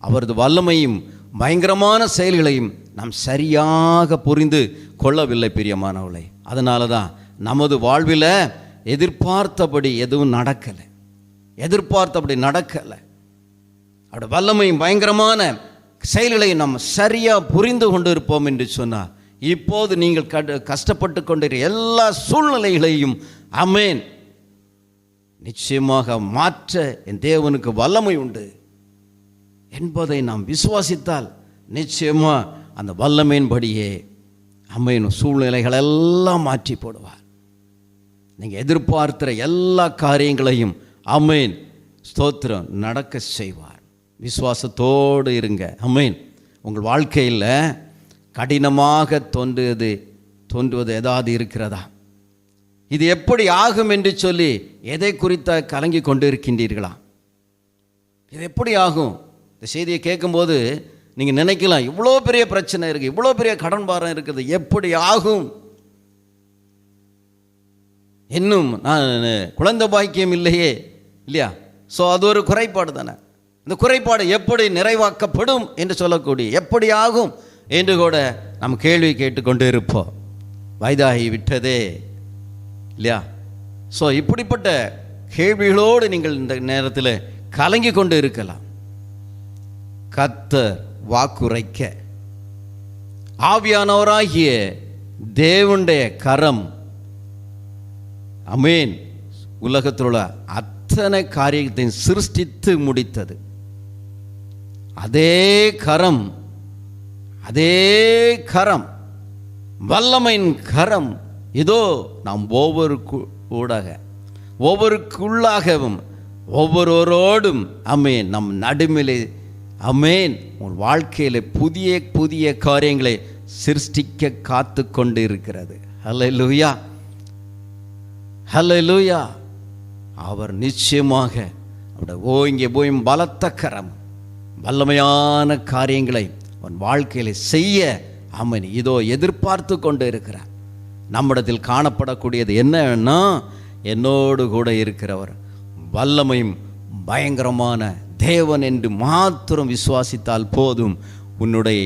அவரது வல்லமையும் பயங்கரமான செயல்களையும் நாம் சரியாக புரிந்து கொள்ளவில்லை பிரியமானவளை. அதனால தான் நமது வாழ்வில் எதிர்பார்த்தபடி எதுவும் நடக்கலை, எதிர்பார்த்தபடி நடக்கலை. அவருடைய வல்லமையும் பயங்கரமான செயல்களை நாம் சரியாக புரிந்து கொண்டு இருப்போம் என்று சொன்னார். இப்போது நீங்கள் கஷ்டப்பட்டு கொண்டிருக்கிற எல்லா சூழ்நிலைகளையும் ஆமென் நிச்சயமாக மாற்ற என் தேவனுக்கு வல்லமை உண்டு என்பதை நாம் விசுவாசித்தால் நிச்சயமாக அந்த வல்லமையின்படியே ஆமென் சூழ்நிலைகளெல்லாம் மாற்றி போடுவார். நீங்கள் எதிர்பார்க்கிற எல்லா காரியங்களையும் ஆமென் ஸ்தோத்திரம் நடக்க செய்வார். விசுவாசத்தோடு இருங்க. ஆமென். உங்கள் வாழ்க்கையில் கடினமாக தோன்றுவது ஏதாவது இருக்கிறதா? இது எப்படி ஆகும் என்று சொல்லி எதை குறித்த கலங்கி கொண்டு இருக்கின்றீர்களா? இது எப்படி ஆகும்? இந்த செய்தியை கேட்கும்போது நீங்கள் நினைக்கலாம், இவ்வளோ பெரிய பிரச்சனை இருக்குது, இவ்வளோ பெரிய கடன் பாரம் இருக்குது, எப்படி ஆகும்? இன்னும் நான் குழந்தை பாக்கியம் இல்லையே, இல்லையா? ஸோ அது ஒரு குறைபாடு தானே. இந்த குறைபாடு எப்படி நிறைவாக்கப்படும் என்று சொல்லக்கூடிய எப்படி ஆகும் என்று கூட நம்ம கேள்வி கேட்டுக்கொண்டு இருப்போம். வயதாகி விட்டதே, இல்லையா? ஸோ இப்படிப்பட்ட கேள்விகளோடு நீங்கள் இந்த நேரத்தில் கலங்கி கொண்டு இருக்கலாம். கர்த்தர் வாக்குரைக்க ஆவியானவராகிய தேவனுடைய கரம், ஆமென், உலகத்தில் உள்ள அத்தனை காரியத்தையும் சிருஷ்டித்து முடித்தது. அதே கரம், அதே கரம், வல்லமையின் கரம் இதோ நாம் ஒவ்வொருக்குள்ளாகவும் ஒவ்வொருவரோடும் ஆமென் நம் நடுமிலே ஆமென் உன் வாழ்க்கையில் புதிய புதிய காரியங்களை சிருஷ்டிக்க காத்து கொண்டு இருக்கிறது. ஹல்லேலூயா, ஹல்லேலூயா. அவர் நிச்சயமாக அவருடைய ஓங்கி போயும் பலத்த கரம் வல்லமையான காரியங்களை அவன் வாழ்க்கையில் செய்ய ஆமென் இதோ எதிர்பார்த்து கொண்டு இருக்கிறார். நம்மிடத்தில் காணப்படக்கூடியது என்னன்னா, என்னோடு கூட இருக்கிறவர் வல்லமையும் பயங்கரமான தேவன் என்று மாத்திரம் விசுவாசித்தால் போதும். உன்னுடைய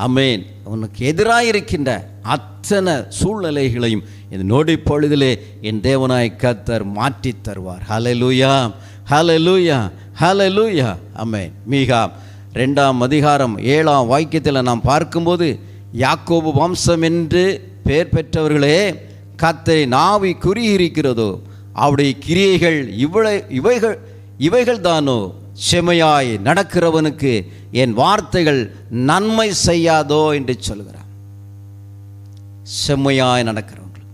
ஆமென் உனக்கு எதிராக இருக்கின்ற அத்தனை சூழ்நிலைகளையும் இந்த நொடி பொழுதிலே என் தேவனாய் கர்த்தர் மாற்றி தருவார். ஹல்லேலூயா, ஹல்லேலூயா, ஹல்லேலூயா. ஆமென். மீகா 2ஆம் அதிகாரம் 7ஆம் வாக்கியத்தில் நாம் பார்க்கும்போது, யாக்கோபு வம்சம் என்று பெயர் பெற்றவர்களே, கர்த்தரை நாவி குறியிருக்கிறதோ அவருடைய கிரியைகள் இவைகள் தானோ, செமையாய் நடக்கிறவனுக்கு என் வார்த்தைகள் நன்மை செய்யாதோ என்று சொல்கிறார். செம்மையாய் நடக்கிறவர்கள்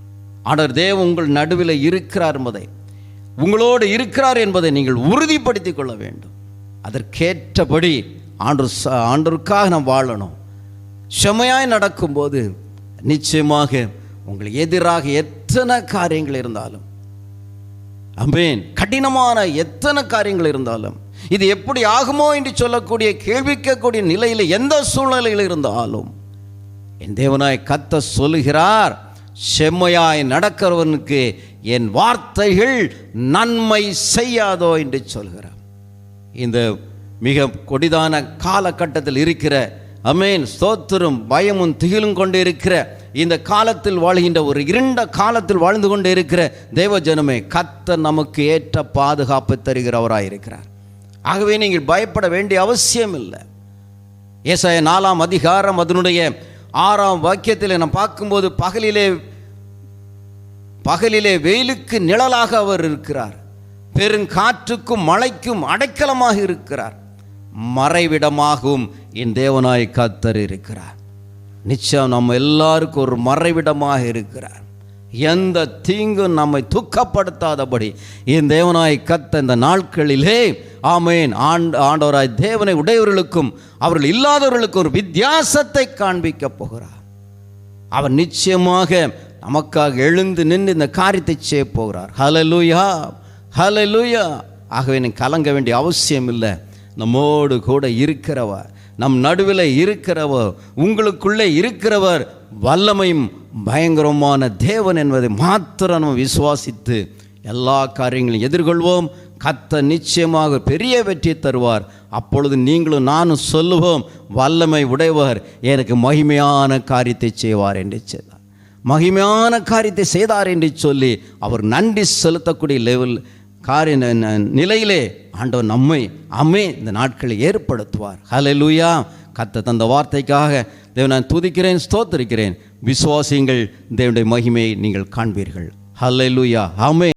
ஆண்டவர் தேவன் உங்கள் நடுவில் இருக்கிறார் என்பதை, உங்களோடு இருக்கிறார் என்பதை நீங்கள் உறுதிப்படுத்திக் கொள்ள வேண்டும். அதற்கேற்றபடி ஆண்டவருக்காக நாம் வாழணும். செம்மையாய் நடக்கும்போது நிச்சயமாக உங்களுக்கு எதிராக எத்தனை காரியங்கள் இருந்தாலும், ஆமென், கடினமான எத்தனை காரியங்கள் இருந்தாலும், இது எப்படி ஆகுமோ என்று சொல்லக்கூடிய கேள்விக்கக்கூடிய நிலையில் எந்த சூழ்நிலையில் இருந்தாலும் என் தேவனாய் கர்த்தர் சொல்லுகிறார், செம்மையாய் நடக்கிறவனுக்கு என் வார்த்தைகள் நன்மை செய்யாதோ என்று சொல்கிறார். இந்த மிக கொடிதான காலகட்டத்தில் இருக்கிற ஆமென் ஸ்தோத்திரம் பயமும் திகிலும் கொண்டு இருக்கிற இந்த காலத்தில் வாழ்கின்ற ஒரு இருண்ட காலத்தில் வாழ்ந்து கொண்டு இருக்கிற தேவ ஜனமே, கர்த்தர் நமக்கு ஏற்ற பாதுகாப்பு தருகிறவராய் இருக்கிறார். ஆகவே நீங்கள் பயப்பட வேண்டிய அவசியம் இல்லை. ஏசாயா 4ஆம் அதிகாரம் அதனுடைய 6ஆம் வாக்கியத்தில் நாம் பார்க்கும்போது, பகலிலே வெயிலுக்கு நிழலாக அவர் இருக்கிறார், பெருங்காற்றுக்கும் மழைக்கும் அடைக்கலமாக இருக்கிறார், மறைவிடமாகவும் என் தேவனாய் கர்த்தர் இருக்கிறார். நிச்சயம் நம்ம எல்லாருக்கும் ஒரு மறைவிடமாக இருக்கிறார். எந்த தீங்கும் நம்மை துக்கப்படுத்தாதபடி என் தேவனாய் கர்த்தர் இந்த நாட்களிலே ஆமென் ஆண்டவராய் தேவனை உடையவர்களுக்கும் அவர்கள் இல்லாதவர்களுக்கும் ஒரு வித்தியாசத்தை காண்பிக்க போகிறார். அவர் நிச்சயமாக நமக்காக எழுந்து நின்று இந்த காரியத்தை செய்ய போகிறார். ஹல்லேலூயா, ஹல்லேலூயா. ஆகவே நீ கலங்க வேண்டிய அவசியம் இல்லை. நம்மோடு கூட இருக்கிறவர், நம் நடுவில் இருக்கிறவர், உங்களுக்குள்ளே இருக்கிறவர் வல்லமையும் பயங்கரமான தேவன் என்பதை மாத்திரம் நம்ம விசுவாசித்து எல்லா காரியங்களையும் எதிர்கொள்வோம். கர்த்தர் நிச்சயமாக பெரிய வெற்றியை தருவார். அப்பொழுது நீங்களும் நானும் சொல்லுவோம், வல்லமை உடையவர் எனக்கு மகிமையான காரியத்தை செய்வார் என்று செய்தார். மகிமையான காரியத்தை செய்தார் என்று சொல்லி அவர் நன்றி செலுத்தக்கூடிய நிலையிலே ஆண்டவர் நம்மை இந்த நாட்களை ஏற்படுத்துவார். ஹல்லேலூயா. கர்த்தர் தந்த வார்த்தைக்காக தேவனை நான் துதிக்கிறேன், ஸ்தோத்திரிக்கிறேன். விசுவாசியுங்கள், தேவனுடைய மகிமையை நீங்கள் காண்பீர்கள். ஹல்லேலூயா, ஆமென்.